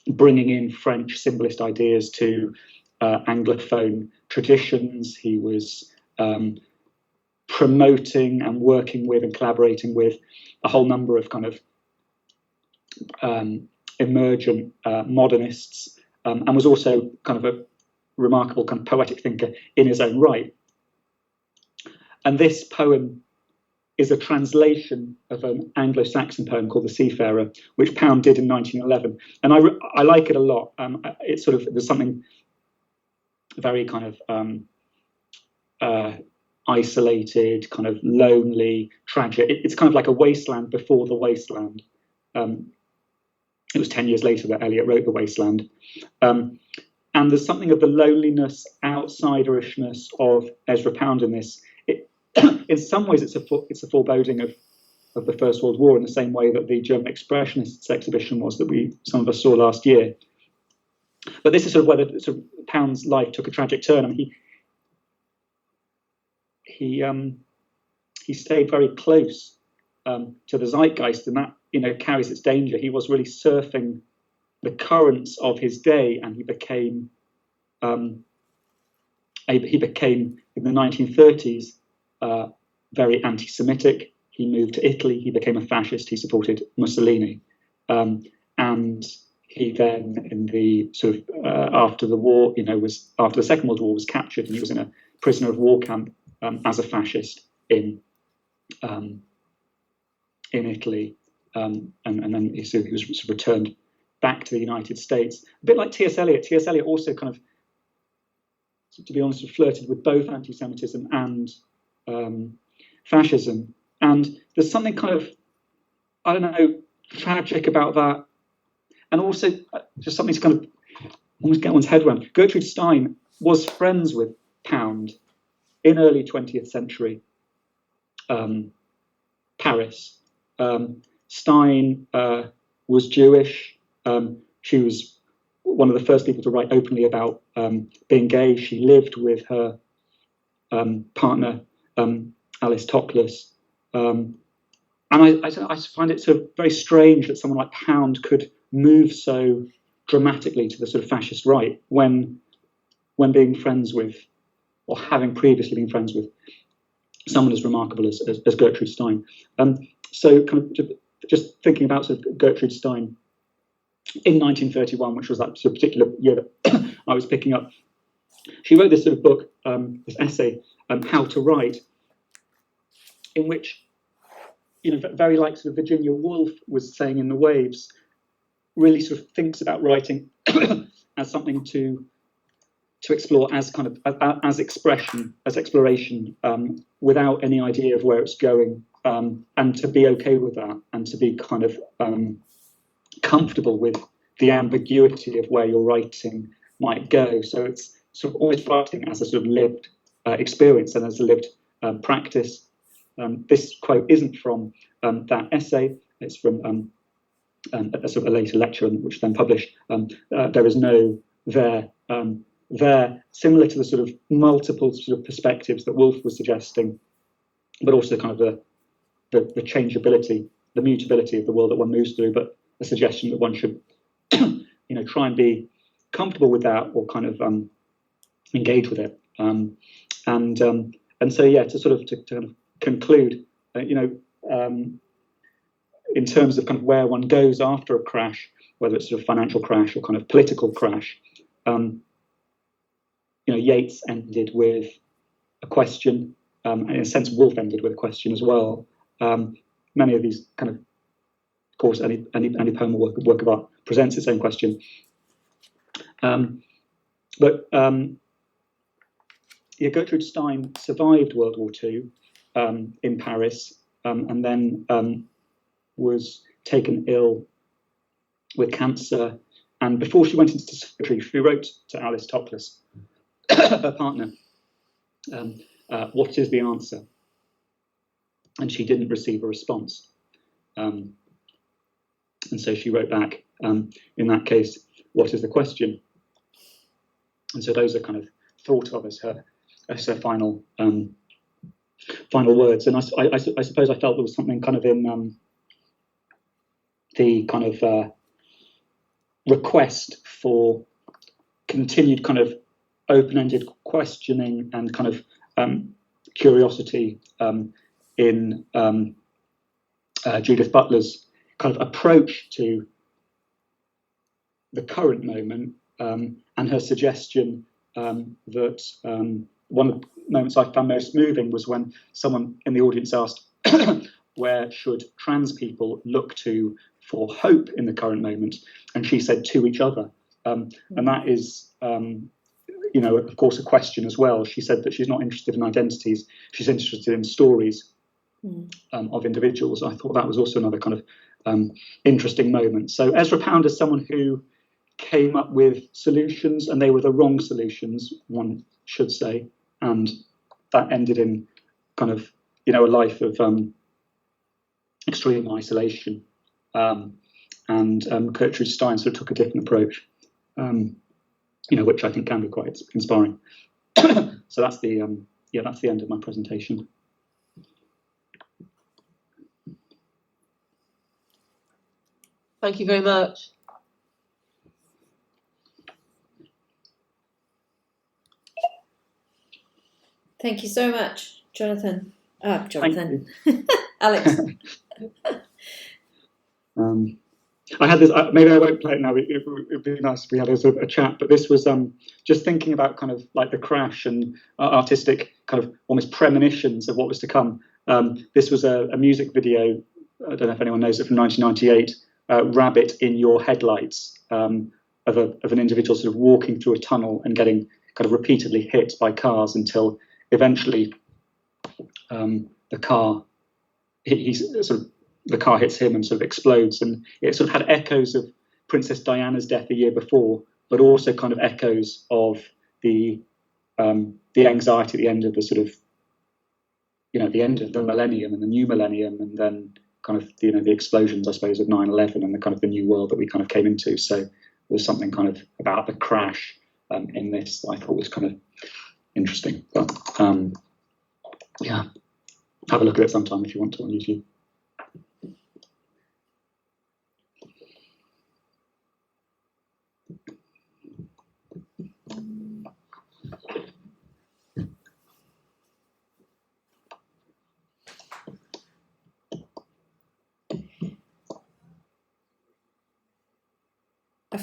bringing in French symbolist ideas to Anglophone traditions. He was promoting and working with and collaborating with a whole number of kind of emergent modernists, and was also kind of a remarkable kind of poetic thinker in his own right. And this poem is a translation of an Anglo-Saxon poem called The Seafarer, which Pound did in 1911. And I like it a lot. It's sort of, there's something very kind of isolated, kind of lonely, tragic. It's kind of like a wasteland before the wasteland. It was 10 years later that Eliot wrote The Wasteland. And there's something of the loneliness, outsiderishness of Ezra Pound in this. In some ways, it's a foreboding of the First World War, in the same way that the German Expressionists exhibition was that some of us saw last year. But this is sort of where sort of Pound's life took a tragic turn. I mean, he stayed very close to the zeitgeist, and that, you know, carries its danger. He was really surfing the currents of his day, and he became in the 1930s very anti-Semitic. He moved to Italy. He became a fascist. He supported Mussolini, and he then, in the sort of after the war, you know, after the Second World War, was captured, and he was in a prisoner of war camp as a fascist in Italy, and then he was sort of returned back to the United States. A bit like T.S. Eliot. T.S. Eliot also kind of, to be honest, flirted with both anti-Semitism and fascism. And there's something kind of, I don't know, tragic about that. And also just something to kind of almost get one's head around. Gertrude Stein was friends with Pound in early 20th century Paris. Stein was Jewish. She was one of the first people to write openly about being gay. She lived with her partner, Alice Toklas. And I find it sort of very strange that someone like Pound could move so dramatically to the sort of fascist right when being friends with, or having previously been friends with, someone as remarkable as Gertrude Stein. So kind of just thinking about sort of Gertrude Stein in 1931, which was that sort of particular year that I was picking up, she wrote this sort of book, this essay, How to Write, in which, you know, very like sort of Virginia Woolf was saying in The Waves, really sort of thinks about writing as something to explore, as kind of as expression, as exploration, without any idea of where it's going, and to be okay with that, and to be kind of comfortable with the ambiguity of where your writing might go. So it's sort of always writing as a sort of lived experience and as a lived practice. This quote isn't from that essay. It's from a sort of a later lecture, which then published. There is no there, similar to the sort of multiple sort of perspectives that Woolf was suggesting, but also kind of the changeability, the mutability of the world that one moves through, but a suggestion that one should, you know, try and be comfortable with that, or kind of engage with it. And so, yeah, to sort of to kind of conclude, you know, in terms of kind of where one goes after a crash, whether it's sort of financial crash or kind of political crash, you know, Yeats ended with a question. In a sense, Woolf ended with a question as well. Many of these kind of course, any poem or work of art presents its own question. But Gertrude Stein survived World War II in Paris, and then was taken ill with cancer. And before she went into surgery, she wrote to Alice Toklas, her partner, what is the answer? And she didn't receive a response. And so she wrote back, in that case, what is the question? And so those are kind of thought of as her final words. And I suppose I felt there was something kind of in the kind of request for continued kind of open-ended questioning and kind of curiosity in Judith Butler's kind of approach to the current moment, and her suggestion that one of the moments I found most moving was when someone in the audience asked, where should trans people look to for hope in the current moment? And she said, to each other. And that is, of course, a question as well. She said that she's not interested in identities, she's interested in stories of individuals. I thought that was also another kind of interesting moment. So Ezra Pound is someone who came up with solutions, and they were the wrong solutions, one should say, and that ended in kind of, a life of extreme isolation. And Gertrude Stein sort of took a different approach, which I think can be quite inspiring. So that's the end of my presentation. Thank you very much. Thank you so much, Jonathan. Jonathan. Alex. I had this, maybe I won't play it now, it'd be nice if we had a chat, but this was just thinking about kind of like the crash and artistic kind of almost premonitions of what was to come. This was a music video, I don't know if anyone knows it, from 1998, Rabbit in Your Headlights, of an individual sort of walking through a tunnel and getting kind of repeatedly hit by cars until eventually the car hits him and sort of explodes, and it sort of had echoes of Princess Diana's death a year before, but also kind of echoes of the anxiety at the end of the sort of, the end of the millennium and the new millennium, and then kind of the explosions, I suppose, of 9/11 and the kind of the new world that we kind of came into. So there was something kind of about the crash in this that I thought was kind of interesting. But yeah, have a look at it sometime if you want to on YouTube.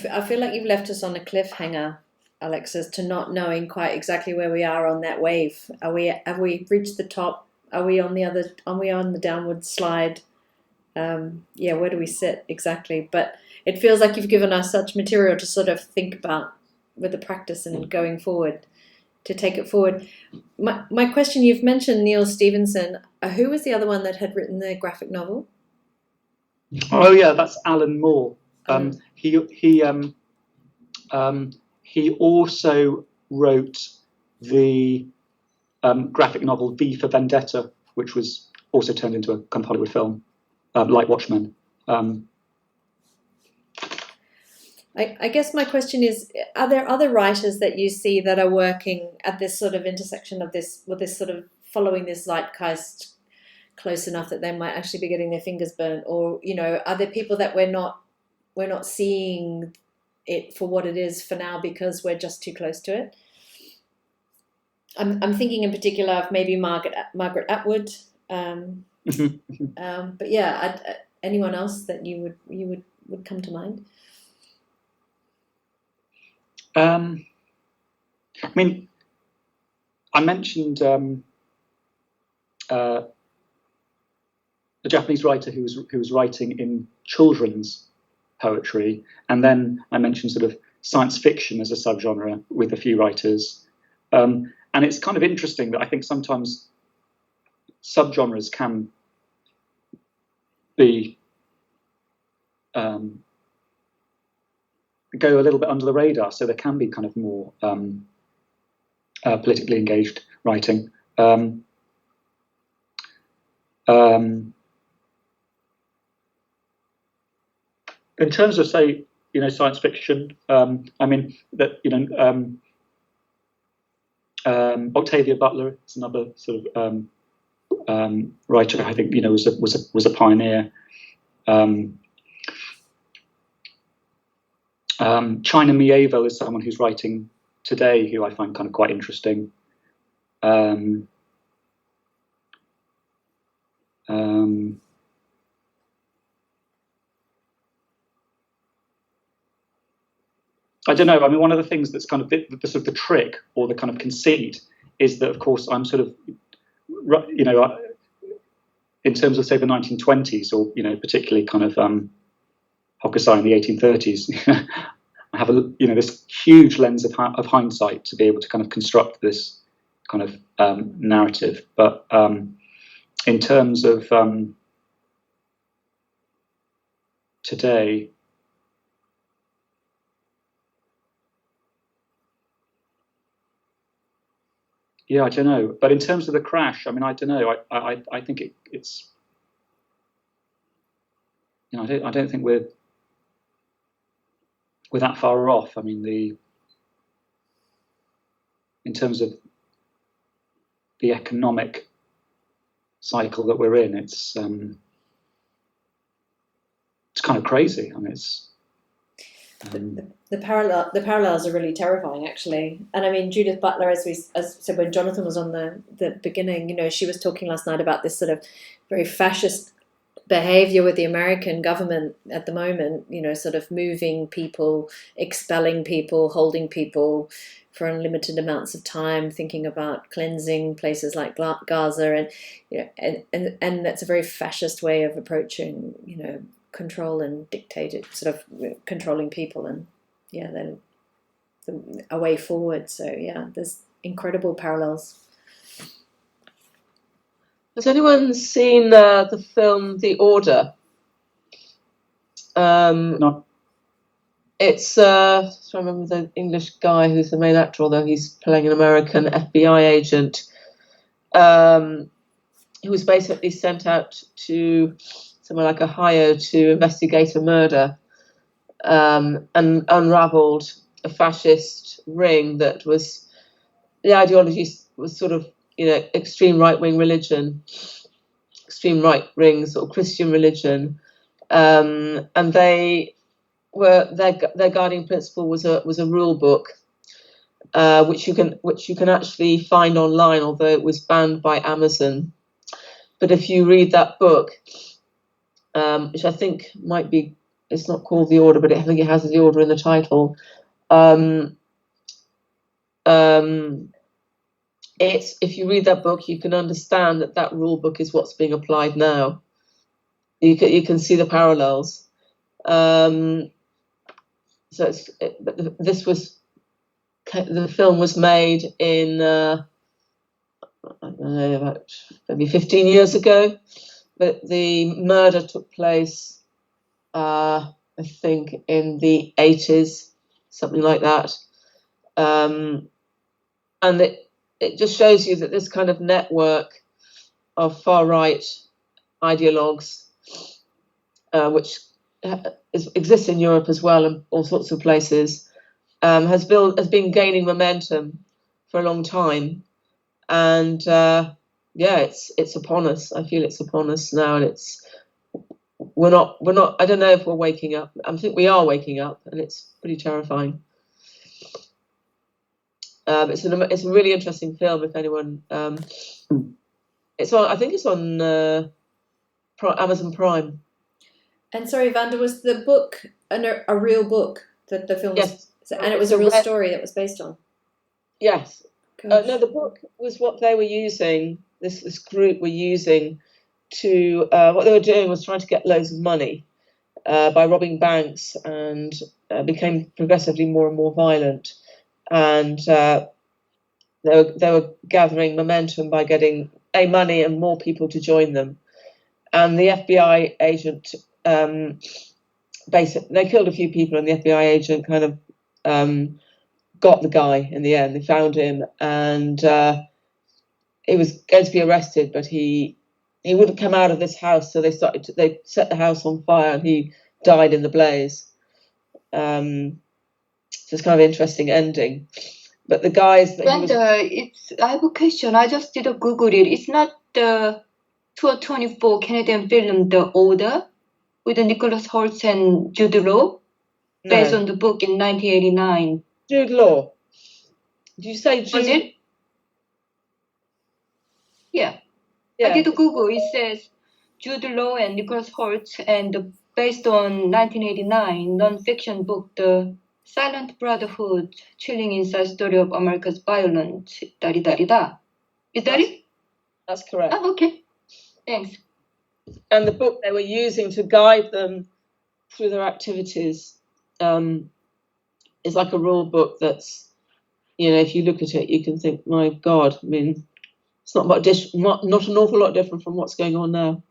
I feel like you've left us on a cliffhanger, Alex, as to not knowing quite exactly where we are on that wave. Have we reached the top? Are we on the downward slide? Where do we sit exactly? But it feels like you've given us such material to sort of think about with the practice and going forward, to take it forward. My question, you've mentioned Neil Stevenson. Who was the other one that had written the graphic novel? Oh yeah, that's Alan Moore. He also wrote the graphic novel V for Vendetta, which was also turned into a kind of Hollywood film, like Watchmen. I guess my question is, are there other writers that you see that are working at this sort of intersection of this, with this sort of following this zeitgeist close enough that they might actually be getting their fingers burnt? Or, are there people that we're not seeing it for what it is for now because we're just too close to it? I'm thinking in particular of maybe Margaret Atwood, but yeah, anyone else that you would come to mind? I mean, I mentioned a Japanese writer who was writing in children's poetry, and then I mentioned sort of science fiction as a subgenre with a few writers, and it's kind of interesting that I think sometimes subgenres can be go a little bit under the radar, so there can be kind of more politically engaged writing. In terms of, say, science fiction, I mean that Octavia Butler is another sort of writer. I think was a pioneer. China Mieville is someone who's writing today, who I find kind of quite interesting. I don't know. I mean, one of the things that's kind of the sort of the trick or the kind of conceit is that, of course, I'm sort of, in terms of, say, the 1920s, or particularly kind of Hokusai in the 1830s. I have this huge lens of hindsight to be able to kind of construct this kind of narrative. But in terms of today, yeah, I don't know. But in terms of The Crash, I mean, I don't know. I think it's. I don't think we're that far off. I mean, in terms of the economic cycle that we're in, it's kind of crazy. I mean, it's. The parallels are really terrifying, actually. And I mean, Judith Butler, as said when Jonathan was on the beginning, she was talking last night about this sort of very fascist behavior with the American government at the moment, sort of moving people, expelling people, holding people for unlimited amounts of time, thinking about cleansing places like Gaza, and that's a very fascist way of approaching, control and dictated, sort of controlling people, and then a way forward. So there's incredible parallels. Has anyone seen the film The Order? No. It's I remember the English guy who's the main actor, although he's playing an American FBI agent, who was basically sent out to somewhere like Ohio to investigate a murder, and unravelled a fascist ring that was, the ideology was sort of, extreme right-wing religion, extreme right-wing sort of Christian religion, and their guiding principle was a rule book, which you can actually find online, although it was banned by Amazon. But if you read that book, which I think might be, it's not called The Order, but I think it has The Order in the title. If you read that book, you can understand that rule book is what's being applied now. You can see the parallels. The film was made in I don't know, about maybe 15 years ago, but the murder took place, I think, in the 80s, something like that, and it just shows you that this kind of network of far-right ideologues, which exists in Europe as well and all sorts of places, has been gaining momentum for a long time, and it's upon us. I feel it's upon us now, and we're not. I don't know if we're waking up. I think we are waking up, and it's pretty terrifying. It's a really interesting film. If anyone, it's on. I think it's on Amazon Prime. And sorry, Vanda, was the book a real book that the film was? Yes. And it was a real story that was based on? Yes. No, the book was what they were using. This group were using to what they were doing was trying to get loads of money by robbing banks, and became progressively more and more violent. And they were gathering momentum by getting money and more people to join them. And the FBI agent, basically, they killed a few people, and the FBI agent kind of got the guy in the end. They found him, and he was going to be arrested, but he wouldn't come out of this house. So they set the house on fire, and he died in the blaze. So it's kind of an interesting ending. But the guys that I have a question. I just did a Google it. It's not the 2024 Canadian film The Order with Nicholas Hoult and Jude Law, based on the book in 1989. Jude Law. Did you say Jude? Was it? Yeah. I did Google. It says Jude Law and Nicholas Hoult, and based on 1989 non-fiction book The Silent Brotherhood, chilling inside story of America's violent. Da-di-da-di-da. Is that it? That's correct. Oh, okay. Thanks. And the book they were using to guide them through their activities is like a rule book that's, if you look at it, you can think, my God, I mean, it's not an awful lot different from what's going on now.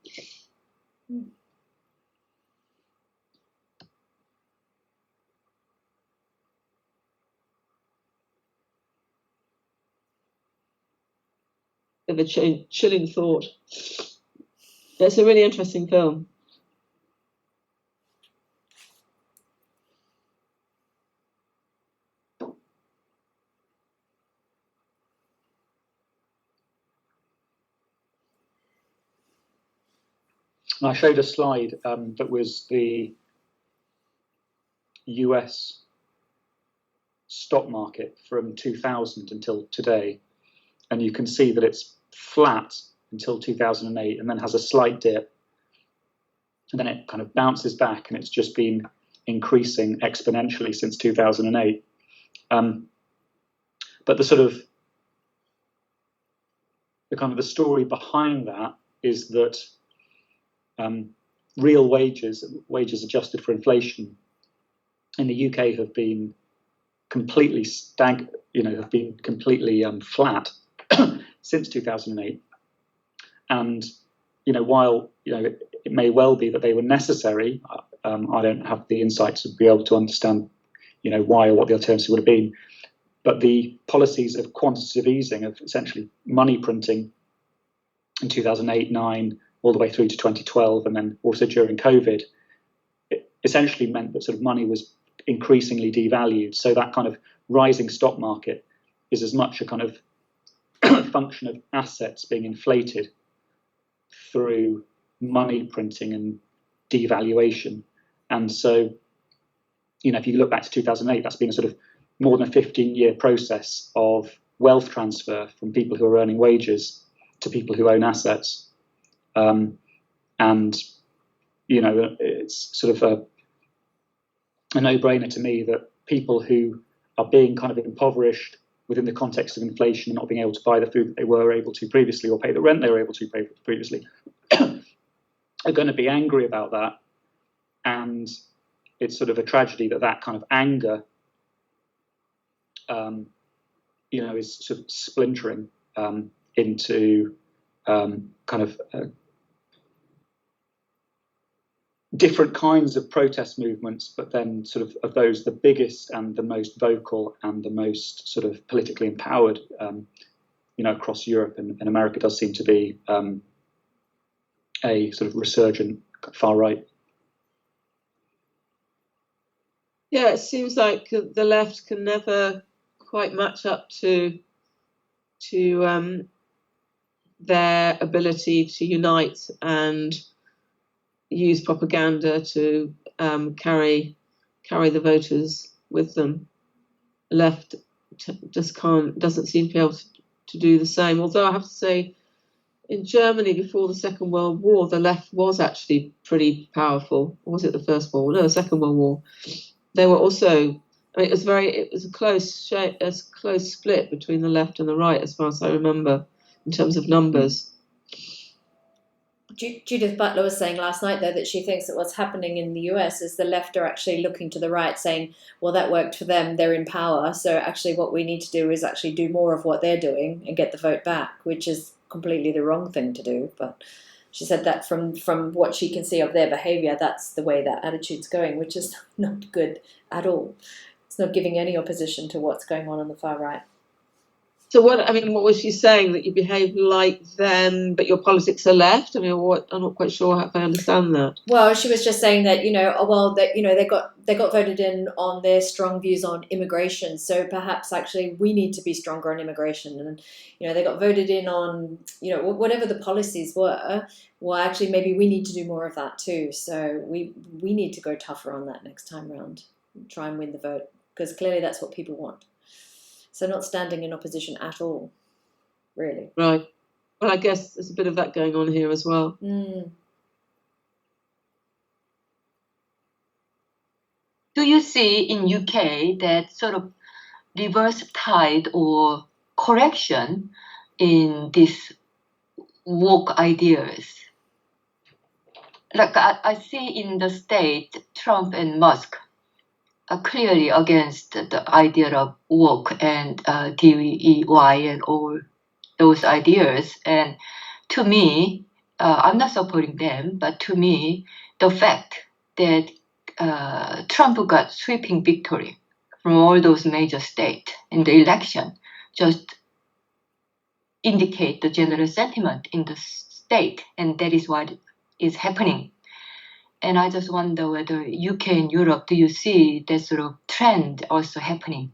Of a chilling thought. It's a really interesting film. I showed a slide that was the US stock market from 2000 until today, and you can see that it's flat until 2008 and then has a slight dip, and then it kind of bounces back, and it's just been increasing exponentially since 2008. But the story behind that is that real wages adjusted for inflation in the UK have been completely flat since 2008. And while it may well be that they were necessary, I don't have the insight to be able to understand why or what the alternative would have been. But the policies of quantitative easing, of essentially money printing in 2008-9 all the way through to 2012, and then also during COVID, it essentially meant that sort of money was increasingly devalued. So that kind of rising stock market is as much a kind of function of assets being inflated through money printing and devaluation. And so, if you look back to 2008, that's been a sort of more than a 15-year process of wealth transfer from people who are earning wages to people who own assets. And it's sort of a no-brainer to me that people who are being kind of impoverished within the context of inflation and not being able to buy the food that they were able to previously, or pay the rent they were able to pay previously, are going to be angry about that. And it's sort of a tragedy that kind of anger is sort of splintering into kind of different kinds of protest movements, but then sort of those, the biggest and the most vocal and the most sort of politically empowered, across Europe and America does seem to be a sort of resurgent far right. Yeah, it seems like the left can never quite match up to their ability to unite and use propaganda to carry the voters with them. Left doesn't seem to be able to do the same. Although I have to say, in Germany before the Second World War, the left was actually pretty powerful. Or was it the First World War? No, the Second World War. They were also. I mean, it was a close split between the left and the right, as far as I remember, in terms of numbers. Judith Butler was saying last night, though, that she thinks that what's happening in the US is the left are actually looking to the right, saying, well, that worked for them, they're in power, so actually what we need to do is actually do more of what they're doing and get the vote back, which is completely the wrong thing to do. But she said that from what she can see of their behaviour, that's the way that attitude's going, which is not good at all. It's not giving any opposition to what's going on the far right. So what was she saying? That you behave like them, but your politics are left? I mean, what? I'm not quite sure if I understand that. Well, she was just saying that they got voted in on their strong views on immigration. So perhaps actually we need to be stronger on immigration, and they got voted in on whatever the policies were. Well, actually, maybe we need to do more of that too. So we need to go tougher on that next time round, try and win the vote, because clearly that's what people want. So not standing in opposition at all, really. Right. Well, I guess there's a bit of that going on here as well. Mm. Do you see in UK that sort of reverse tide or correction in these woke ideas? Like I see in the state, Trump and Musk are clearly against the idea of woke and DEI and all those ideas. And to me, I'm not supporting them, but to me, the fact that Trump got sweeping victory from all those major states in the election just indicate the general sentiment in the state, and that is what is happening. And I just wonder whether UK and Europe, do you see that sort of trend also happening?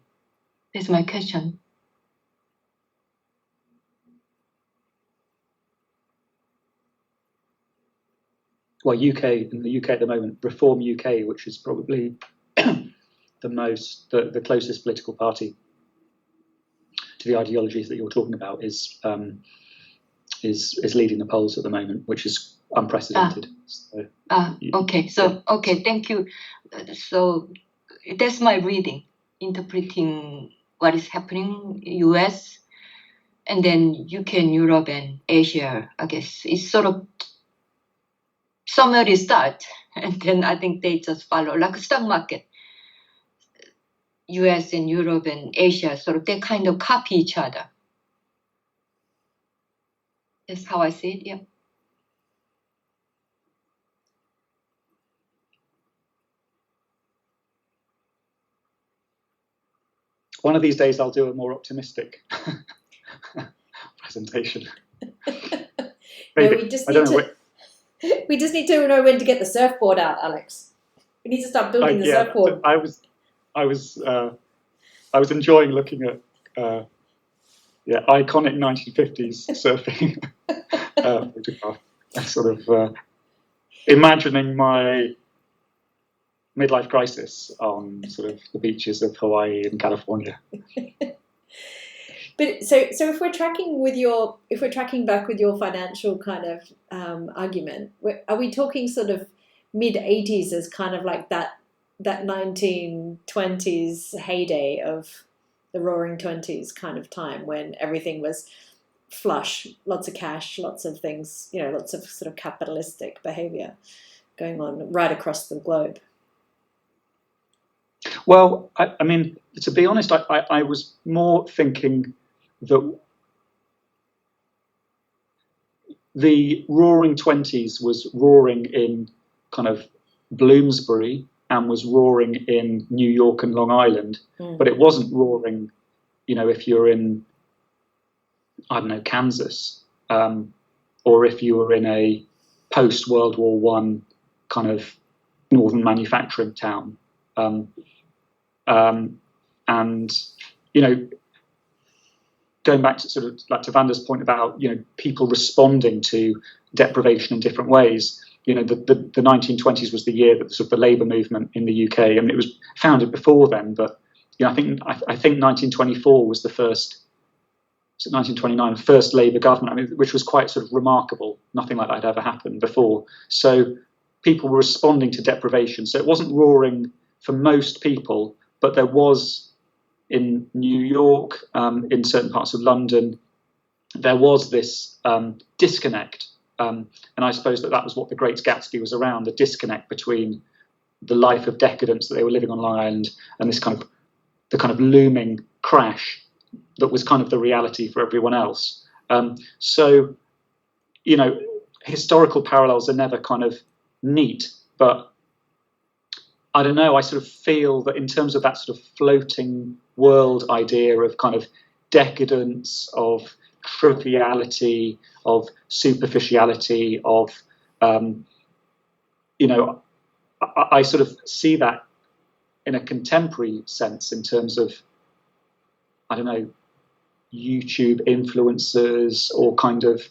That's my question. Well, in the UK at the moment, Reform UK, which is probably the closest political party to the ideologies that you're talking about, is leading the polls at the moment, which is unprecedented. Okay. So, okay, thank you. So that's my reading, interpreting what is happening in US, and then UK and Europe and Asia, I guess. It's sort of somewhere start, and then I think they just follow, like a stock market. US and Europe and Asia, sort of, they kind of copy each other. That's how I see it, yeah. One of these days I'll do a more optimistic presentation. Maybe. No, we just need to know when to get the surfboard out, Alex. We need to start building the surfboard. I was enjoying looking at iconic 1950s surfing photograph. Sort of imagining my midlife crisis on sort of the beaches of Hawaii and California. But so if we're tracking back with your financial kind of argument, are we talking sort of mid 80s as kind of like that 1920s heyday of the Roaring Twenties kind of time when everything was flush, lots of cash, lots of things, lots of sort of capitalistic behavior going on right across the globe? Well, I mean, to be honest, I was more thinking that the Roaring Twenties was roaring in kind of Bloomsbury and was roaring in New York and Long Island, but it wasn't roaring, if you're in, I don't know, Kansas, or if you were in a post-World War I kind of northern manufacturing town. And going back to sort of like to Vanda's point about people responding to deprivation in different ways. The 1920s was the year that sort of the labour movement in the UK. I mean, it was founded before then, but I think 1924 was the first. 1929, first Labour government. I mean, which was quite sort of remarkable. Nothing like that had ever happened before. So people were responding to deprivation. So it wasn't roaring for most people, but there was in New York, in certain parts of London, there was this disconnect. And I suppose that was what The Great Gatsby was around, the disconnect between the life of decadence that they were living on Long Island and the kind of looming crash that was kind of the reality for everyone else. So, historical parallels are never kind of neat, but I don't know, I sort of feel that in terms of that sort of floating world idea of kind of decadence, of triviality, of superficiality, of I sort of see that in a contemporary sense in terms of, I don't know, YouTube influencers, or kind of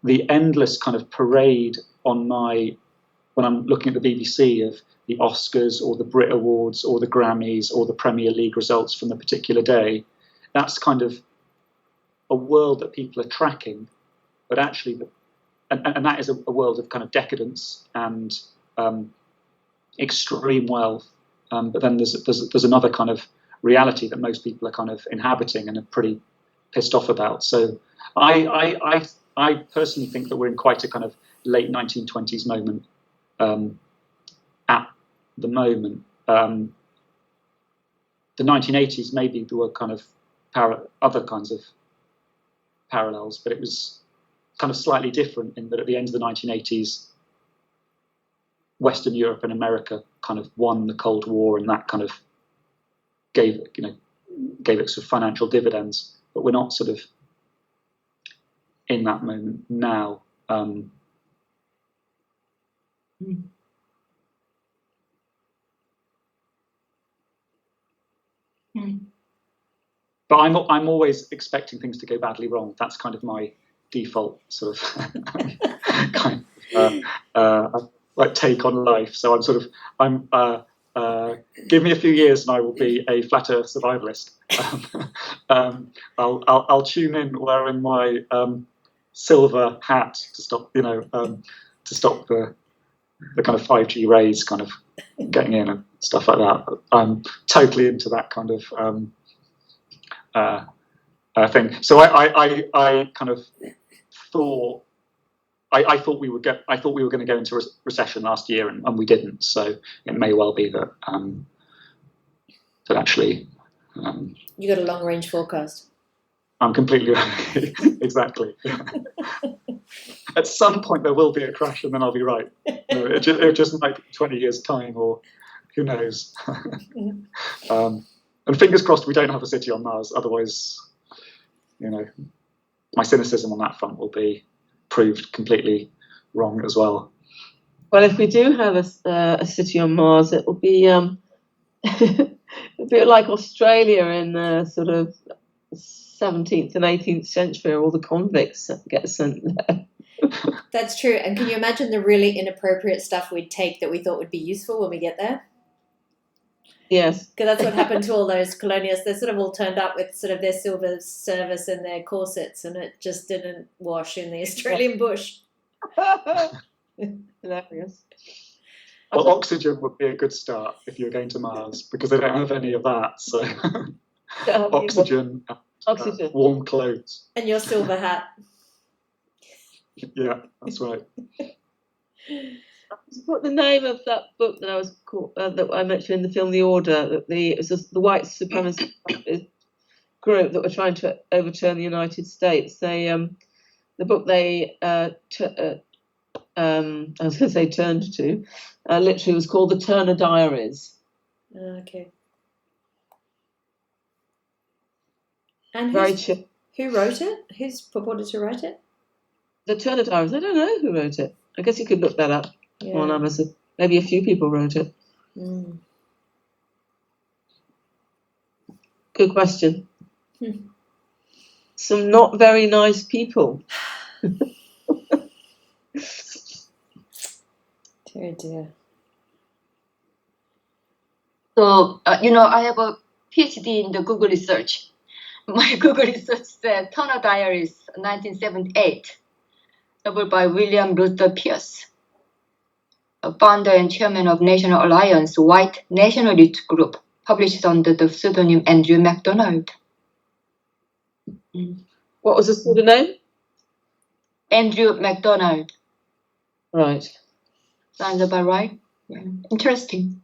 the endless kind of parade on when I'm looking at the BBC of the Oscars or the Brit Awards or the Grammys or the Premier League results from the particular day. That's kind of a world that people are tracking, but actually, and that is a world of kind of decadence and extreme wealth. But then there's another kind of reality that most people are kind of inhabiting and are pretty pissed off about. So I personally think that we're in quite a kind of late 1920s moment at the moment. The 1980s, maybe there were kind of other kinds of parallels, but it was kind of slightly different in that at the end of the 1980s, Western Europe and America kind of won the Cold War, and that kind of gave it sort of financial dividends. But we're not sort of in that moment now. But I'm always expecting things to go badly wrong. That's kind of my default sort of kind of like take on life. So give me a few years and I will be a flat Earth survivalist. I'll tune in wearing my silver hat to stop the kind of 5G rays kind of getting in and stuff like that. I'm totally into that kind of thing. So I kind of thought I thought we were going to go into recession last year, and we didn't. So it may well be that that actually you got a long range forecast. I'm completely right. Exactly. At some point there will be a crash, and then I'll be right. It just might be 20 years' time, or who knows. And fingers crossed we don't have a city on Mars. Otherwise, my cynicism on that front will be proved completely wrong as well. Well, if we do have a city on Mars, it will be a bit like Australia in the sort of 17th and 18th century, where all the convicts get sent there. That's true. And can you imagine the really inappropriate stuff we'd take that we thought would be useful when we get there? Yes. Because that's what happened to all those colonials. They sort of all turned up with sort of their silver service and their corsets, and it just didn't wash in the Australian bush. Hilarious. Well, oxygen would be a good start if you're going to Mars, because they don't have any of that. So oxygen, warm clothes. And your silver hat. Yeah, that's right. What the name of that book that I mentioned in the film The Order? It was the white supremacist group that were trying to overturn the United States. The book they I was going to say turned to, literally was called The Turner Diaries. Okay. And who wrote it? Who's purported to write it? The Turner Diaries. I don't know who wrote it. I guess you could look that up on Amazon. Maybe a few people wrote it. Mm. Good question. Some not very nice people. Dear, dear. So, I have a PhD in the Google research. My Google research said Turner Diaries, 1978, novel by William Luther Pierce, a founder and chairman of National Alliance White Nationalist Group, published under the pseudonym Andrew MacDonald. What was the pseudonym? Andrew MacDonald. Right. Sounds about right. Yeah. Interesting.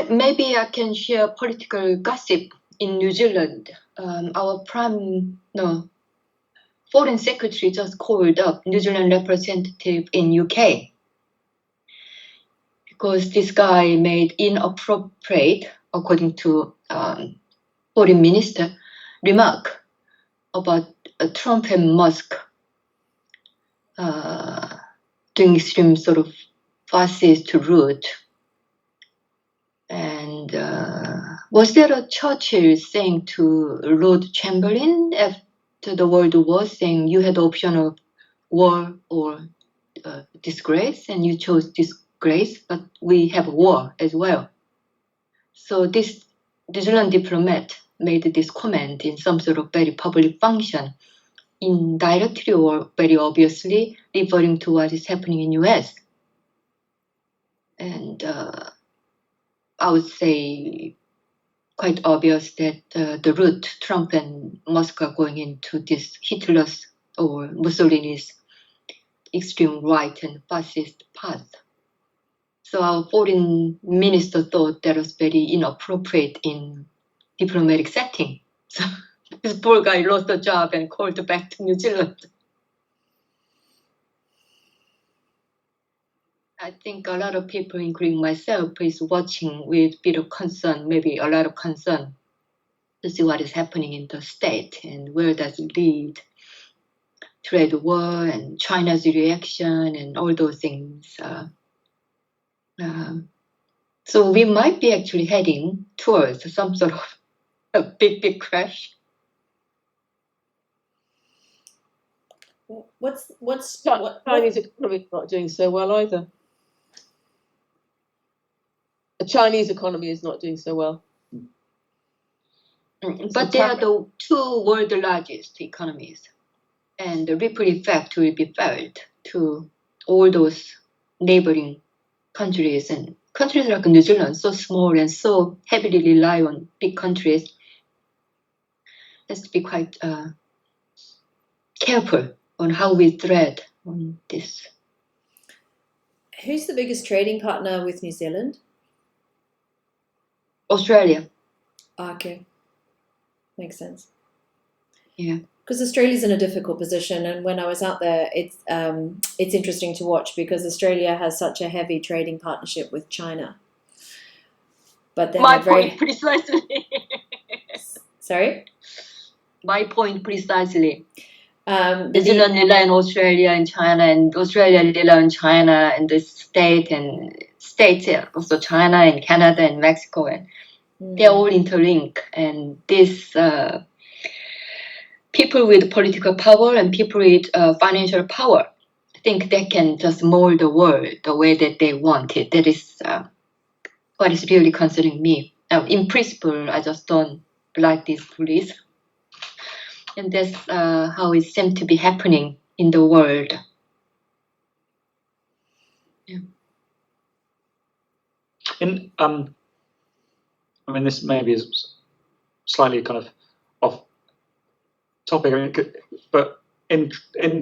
Maybe I can share political gossip in New Zealand, our foreign secretary just called up New Zealand representative in UK because this guy made inappropriate, according to foreign minister, remark about Trump and Musk doing extreme sort of fascist route. And was there a Churchill saying to Lord Chamberlain after the World War, saying you had the option of war or disgrace, and you chose disgrace, but we have war as well. So this New Zealand diplomat made this comment in some sort of very public function, indirectly or very obviously referring to what is happening in US. And I would say quite obvious that the route Trump and Musk are going into this Hitler's or Mussolini's extreme right and fascist path. So our foreign minister thought that was very inappropriate in diplomatic setting. So this poor guy lost a job and called back to New Zealand. I think a lot of people, including myself, is watching with a bit of concern, maybe a lot of concern, to see what is happening in the state and where does it lead. Trade war and China's reaction and all those things. So we might be actually heading towards some sort of a big crash. Chinese economy is not doing so well either. The Chinese economy is not doing so well. But they are the two world largest economies. And the ripple effect will be felt to all those neighboring countries, and countries like New Zealand, so small and so heavily rely on big countries. Has to be quite careful on how we tread on this. Who's the biggest trading partner with New Zealand? Australia. Okay, makes sense. Yeah. Because Australia's in a difficult position, and when I was out there, it's interesting to watch because Australia has such a heavy trading partnership with China. But then my point precisely. Sorry? My point precisely. New Zealand rely on Australia and China, and Australia rely on China and the states also China and Canada and Mexico, and they're all interlinked. And this people with political power and people with financial power think they can just mold the world the way that they want it. That is what is really concerning me. In principle, I just don't like these police. And that's how it seems to be happening in the world. Yeah. I mean, this maybe is slightly kind of off topic, but in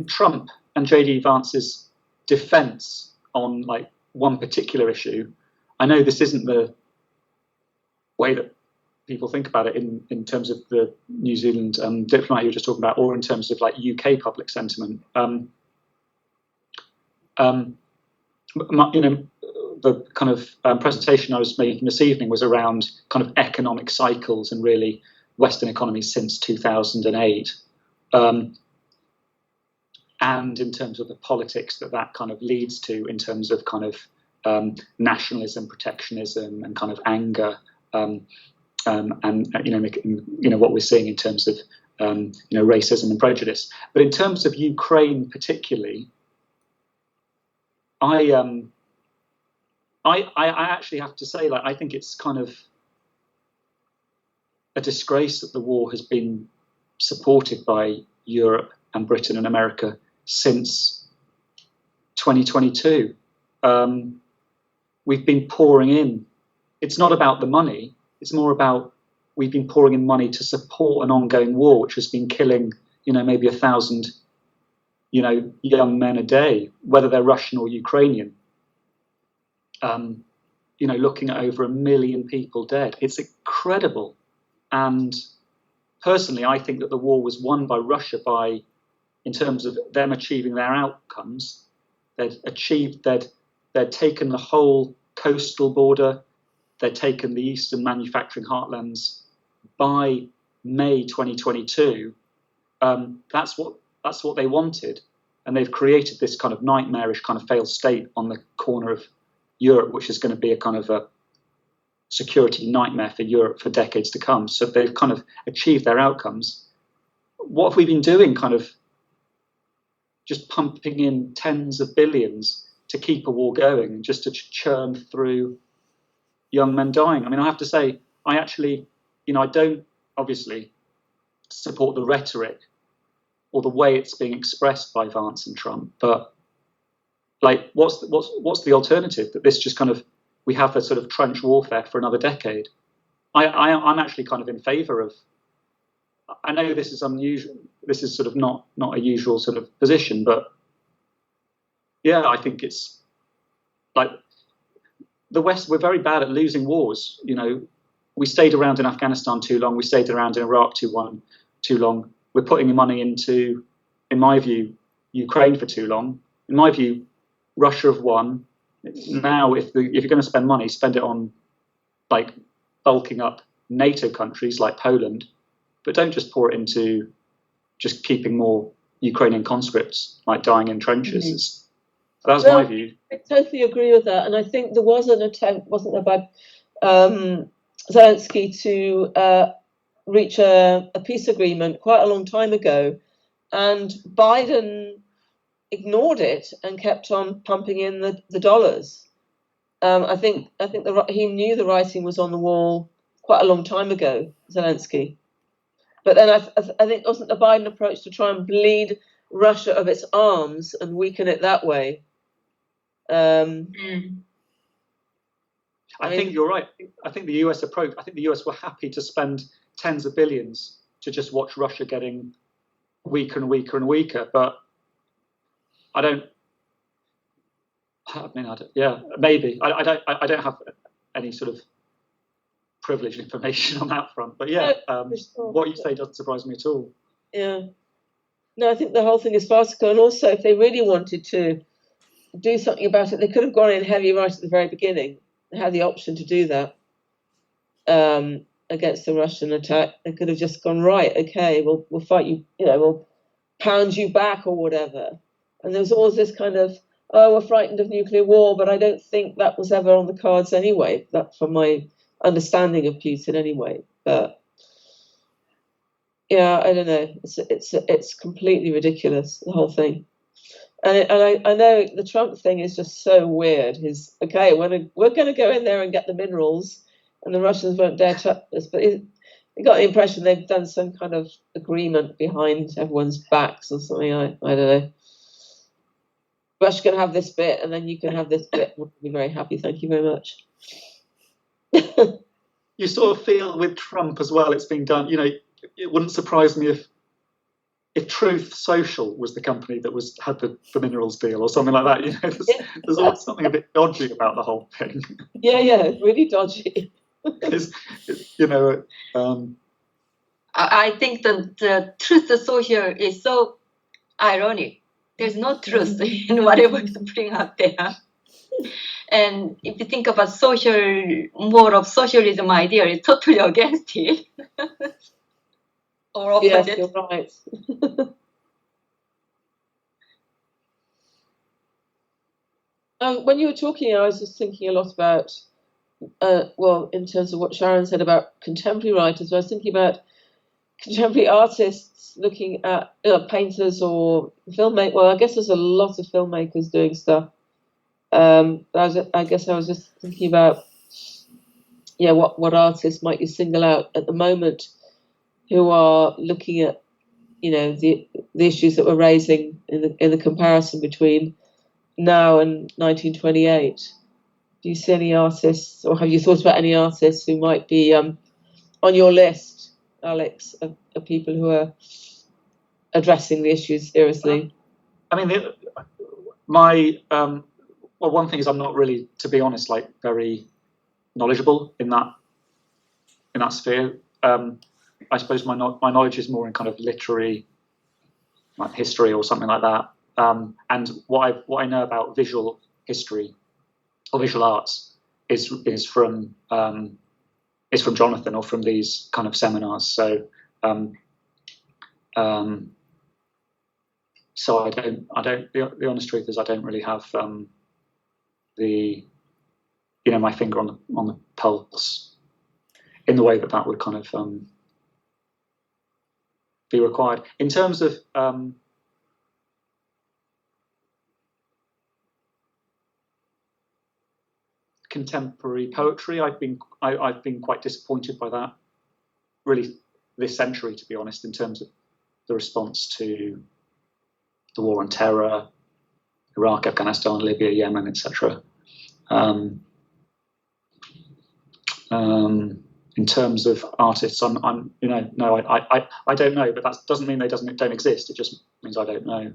Trump and JD Vance's defense on like one particular issue, I know this isn't the way that people think about it in terms of the New Zealand diplomat you were just talking about, or in terms of like UK public sentiment. The kind of presentation I was making this evening was around kind of economic cycles and really Western economies since 2008. And in terms of the politics that kind of leads to, in terms of kind of nationalism, protectionism, and kind of anger, and what we're seeing in terms of racism and prejudice. But in terms of Ukraine particularly, I actually have to say, like, I think it's kind of a disgrace that the war has been supported by Europe and Britain and America since 2022. We've been pouring in. It's not about the money. It's more about we've been pouring in money to support an ongoing war, which has been killing, maybe 1,000, young men a day, whether they're Russian or Ukrainian. Looking at over 1 million people dead. It's incredible. And personally, I think that the war was won by Russia in terms of them achieving their outcomes. They'd taken the whole coastal border, they'd taken the eastern manufacturing heartlands by May 2022. That's what they wanted, and they've created this kind of nightmarish kind of failed state on the corner of Europe, which is going to be a kind of a security nightmare for Europe for decades to come. So they've kind of achieved their outcomes. What have we been doing? Kind of just pumping in tens of billions to keep a war going, just to churn through young men dying. I mean, I have to say, I actually, I don't obviously support the rhetoric or the way it's being expressed by Vance and Trump, but like, what's the alternative? That this just kind of, we have a sort of trench warfare for another decade. I'm actually kind of in favour of. I know this is unusual. This is sort of not a usual sort of position, but yeah, I think it's like the West. We're very bad at losing wars. We stayed around in Afghanistan too long. We stayed around in Iraq too long. We're putting money into, in my view, Ukraine for too long. In my view, Russia have won. Now, if you're going to spend money, spend it on like bulking up NATO countries like Poland, but don't just pour it into just keeping more Ukrainian conscripts like dying in trenches. That's my view. I totally agree with that, and I think there was an attempt, wasn't there, by Zelensky to reach a peace agreement quite a long time ago, and Biden ignored it and kept on pumping in the dollars. I think he knew the writing was on the wall quite a long time ago, Zelensky. But then I think it wasn't the Biden approach to try and bleed Russia of its arms and weaken it that way. I think you're right. I think the US approach. I think the US were happy to spend tens of billions to just watch Russia getting weaker and weaker and weaker. But I don't. I mean, maybe I don't have any sort of privileged information on that front. But yeah, what you say doesn't surprise me at all. Yeah. No, I think the whole thing is farcical. And also, if they really wanted to do something about it, they could have gone in heavy right at the very beginning. They had the option to do that against the Russian attack. They could have just gone, right, okay, we'll fight you, we'll pound you back or whatever. And there was always this kind of, oh, we're frightened of nuclear war, but I don't think that was ever on the cards anyway. That, from my understanding of Putin anyway. But yeah, I don't know. It's completely ridiculous, the whole thing. And I know the Trump thing is just so weird. We're going to go in there and get the minerals, and the Russians won't dare touch us. But you got the impression they've done some kind of agreement behind everyone's backs or something. I don't know. Russia can have this bit, and then you can have this bit. We'll be very happy. Thank you very much. You sort of feel with Trump as well. It's been done. It wouldn't surprise me if Truth Social was the company that had the minerals deal or something like that. There's always something a bit dodgy about the whole thing. Yeah, really dodgy. I think the Truth Social is so ironic. There's no truth in whatever is putting out there. And if you think about more of socialism idea, it's totally against it. Or opposite. Yes, you're right. When you were talking, I was just thinking a lot about, in terms of what Sharon said about contemporary writers, I was thinking about contemporary artists looking at painters or filmmakers. Well, I guess there's a lot of filmmakers doing stuff. I guess I was just thinking about, what artists might you single out at the moment who are looking at, the issues that we're raising in the comparison between now and 1928. Do you see any artists, or have you thought about any artists who might be on your list, Alex, of people who are addressing the issues seriously? I mean, one thing is I'm not really, to be honest, like very knowledgeable in that sphere. I suppose my knowledge is more in kind of literary, like history or something like that. And what I know about visual history or visual arts is from Jonathan, or from these kind of seminars. So so I don't. The honest truth is I don't really have my finger on the pulse in the way that would kind of be required in terms of contemporary poetry. I've been quite disappointed by that, really, this century, to be honest, in terms of the response to the war on terror, Iraq, Afghanistan, Libya, Yemen, etc. In terms of artists, I don't know, but that doesn't mean they don't exist. It just means I don't know.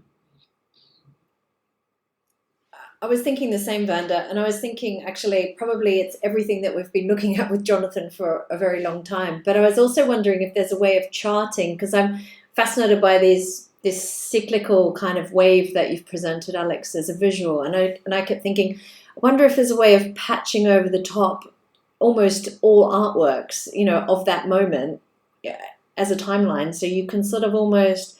I was thinking the same, Vanda, and I was thinking actually probably it's everything that we've been looking at with Jonathan for a very long time. But I was also wondering if there's a way of charting, because I'm fascinated by this cyclical kind of wave that you've presented, Alex, as a visual, and I kept thinking, I wonder if there's a way of patching over the top almost all artworks, of that moment as a timeline, so you can sort of almost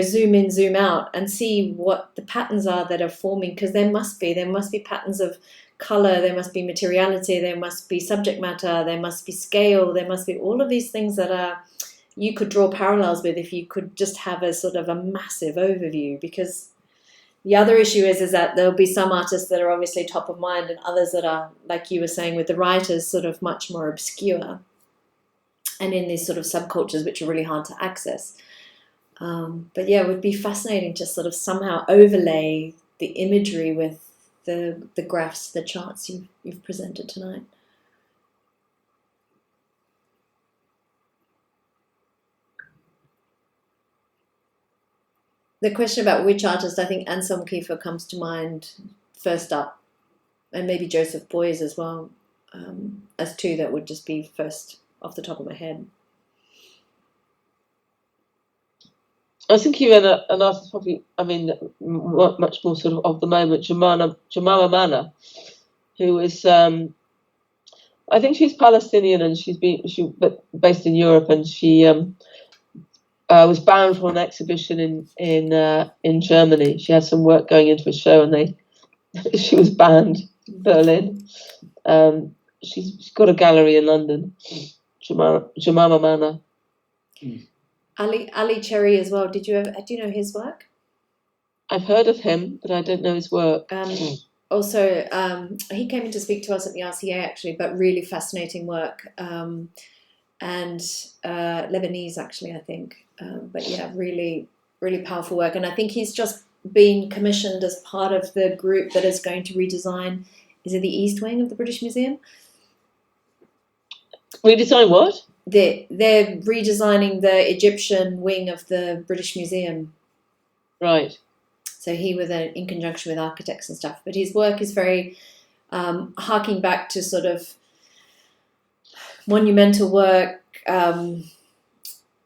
zoom in, zoom out, and see what the patterns are that are forming, because there must be patterns of color, there must be materiality, there must be subject matter, there must be scale, there must be all of these things that you could draw parallels with if you could just have a sort of a massive overview. Because the other issue is that there'll be some artists that are obviously top of mind, and others that are, like you were saying with the writers, sort of much more obscure and in these sort of subcultures which are really hard to access. But yeah, it would be fascinating to sort of somehow overlay the imagery with the graphs, the charts you've presented tonight. The question about which artist, I think Anselm Kiefer comes to mind first up, and maybe Joseph Beuys as well, as two that would just be first off the top of my head. I was thinking of an artist probably, much more sort of the moment, Jemima Manna, who is, I think she's Palestinian, and she's based in Europe, and she was bound for an exhibition in Germany. She had some work going into a show, and she was banned in Berlin. She's got a gallery in London, Jemima Manna. Ali Cherry as well. Do you know his work? I've heard of him, but I don't know his work. Also, he came in to speak to us at the RCA actually, but really fascinating work, and Lebanese actually, I think. But yeah, really, really powerful work. And I think he's just been commissioned as part of the group that is going to redesign, is it the East Wing of the British Museum? Redesign what? They're redesigning the Egyptian wing of the British Museum. Right. So he was in conjunction with architects and stuff. But his work is very harking back to sort of monumental work,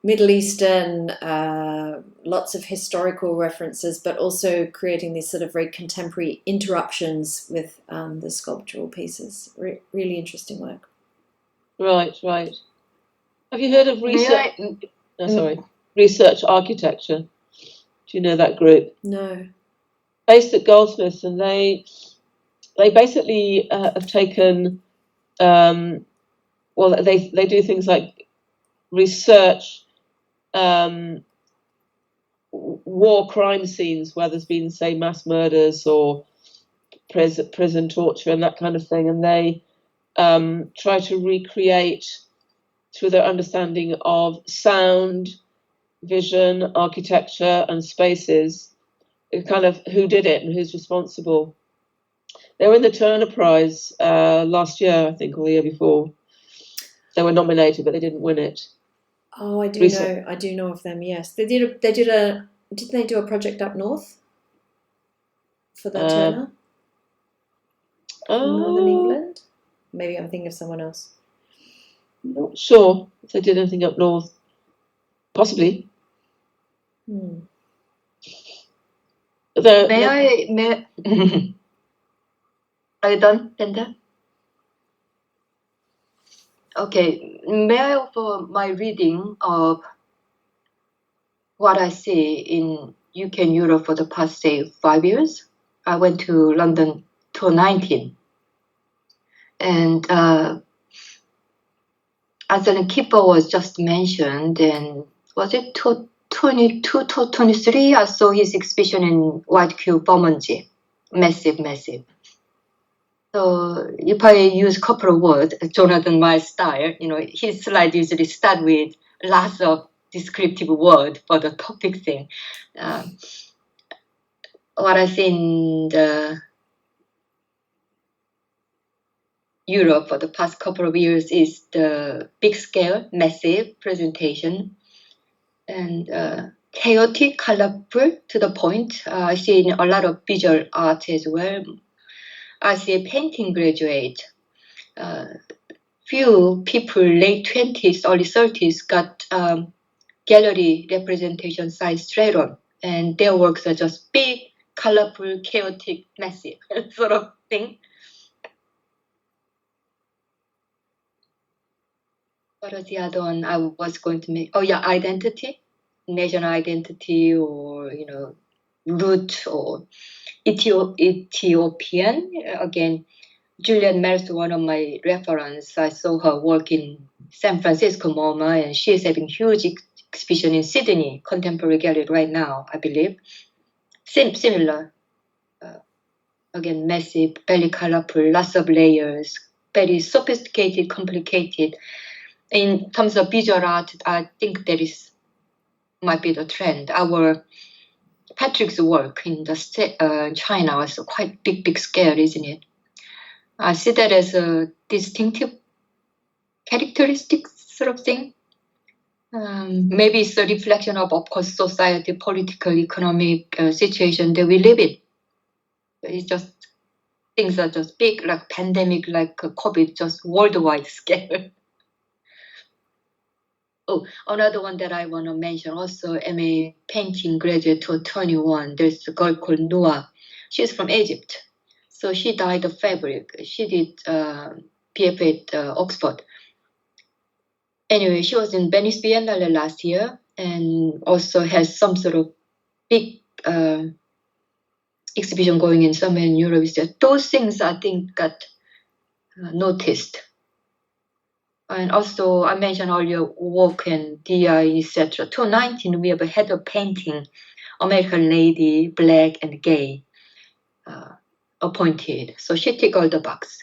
Middle Eastern, lots of historical references, but also creating these sort of very contemporary interruptions with the sculptural pieces. Really interesting work. Right. Have you heard of Research Architecture? Do you know that group? No. Based at Goldsmiths, and they basically have taken, they do things like research war crime scenes where there's been, say, mass murders or prison torture and that kind of thing, and they try to recreate, through their understanding of sound, vision, architecture, and spaces, kind of who did it and who's responsible. They were in the Turner Prize last year, I think, or the year before. They were nominated, but they didn't win it. Oh, I do know of them. Yes, did they do a project up north for the Turner? Northern England? Maybe I'm thinking of someone else. Not sure if they did anything up north. Possibly. May are you done, Linda? Okay, may I offer my reading of what I see in UK and Europe for the past, say, 5 years? I went to London 2019. And as an keeper was just mentioned, and was it 22 to 23? I saw his exhibition in White Cube, Bermondsey. Massive, massive. So if I use a couple of words, Jonathan, my style, his slide usually start with lots of descriptive word for the topic thing. What I see in the Europe for the past couple of years is the big scale, massive presentation, and chaotic, colorful, to the point. I see a lot of visual art as well. I see a painting graduate. Few people, late 20s, early 30s, got gallery representation size straight on, and their works are just big, colorful, chaotic, massive sort of thing. What was the other one I was going to make? Oh yeah, identity, national identity, or root, or Ethiopian. Again, Juliet Mer's one of my reference. I saw her work in San Francisco, MoMA, and she is having huge exhibition in Sydney Contemporary Gallery right now, I believe. Similar. Again, massive, very colorful, lots of layers, very sophisticated, complicated. In terms of visual art, I think might be the trend. Our Patrick's work in the China was quite big scale, isn't it? I see that as a distinctive characteristic sort of thing. Maybe it's a reflection of course, society, political, economic situation that we live in. It's just things are just big, like pandemic, like COVID, just worldwide scale. Oh, another one that I want to mention also, MA painting graduate 2021. There's a girl called Noah. She's from Egypt. So she dyed the fabric. She did BFA at Oxford. Anyway, she was in Venice Biennale last year and also has some sort of big exhibition going in somewhere in Europe. Those things I think got noticed. And also, I mentioned earlier, work and DI, etc. 2019, we have a head of painting, American lady, black and gay, appointed. So she ticked all the box.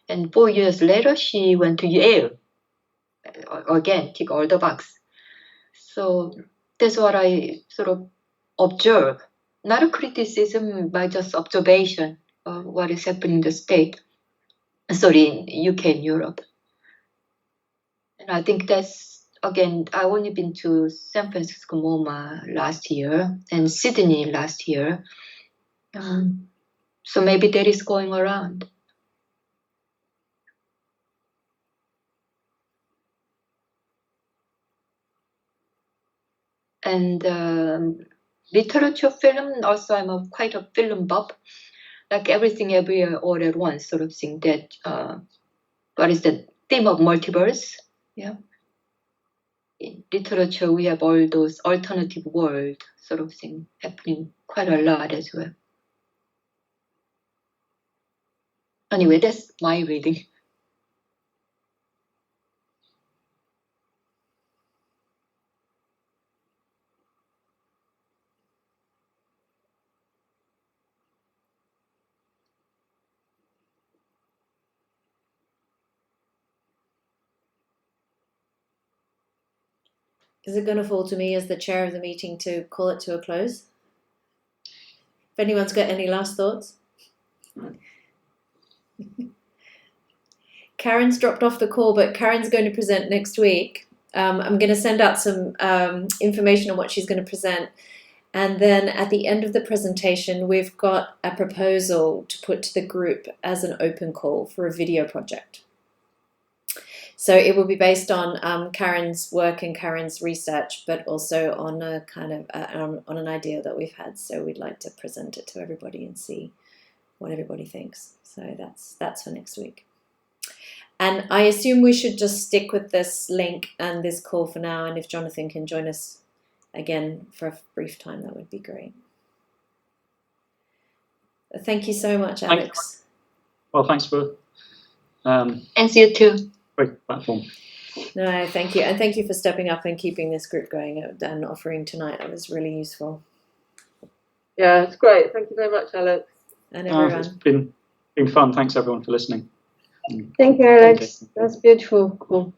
And 4 years later, she went to Yale. Again, tick all the box. So that's what I sort of observe. Not a criticism, but just observation of what is happening in the States. Sorry, in UK and Europe. And I think that's, again, I've only been to San Francisco MoMA last year and Sydney last year. So maybe that is going around. And literature film, also I'm quite a film buff, like everything everywhere all at once sort of thing. That what is the theme of multiverse? Yeah. In literature, we have all those alternative world sort of thing happening quite a lot as well. Anyway, that's my reading. Is it going to fall to me as the chair of the meeting to call it to a close? If anyone's got any last thoughts? Karen's dropped off the call, but Karen's going to present next week. I'm going to send out some information on what she's going to present. And then at the end of the presentation, we've got a proposal to put to the group as an open call for a video project. So it will be based on Karen's work and Karen's research, but also on a kind of on an idea that we've had. So we'd like to present it to everybody and see what everybody thinks. So that's for next week. And I assume we should just stick with this link and this call for now. And if Jonathan can join us again for a brief time, that would be great. Thank you so much, Alex. Well, thanks for Thanks, you too. great platform. No, thank you. And thank you for stepping up and keeping this group going and offering tonight. It was really useful. Yeah, it's great. Thank you very much, Alex. And everyone. It's been fun. Thanks everyone for listening. Thank you, Alex. That's beautiful. Cool.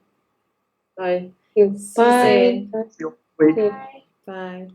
Bye. See you Bye. soon. Bye. Bye.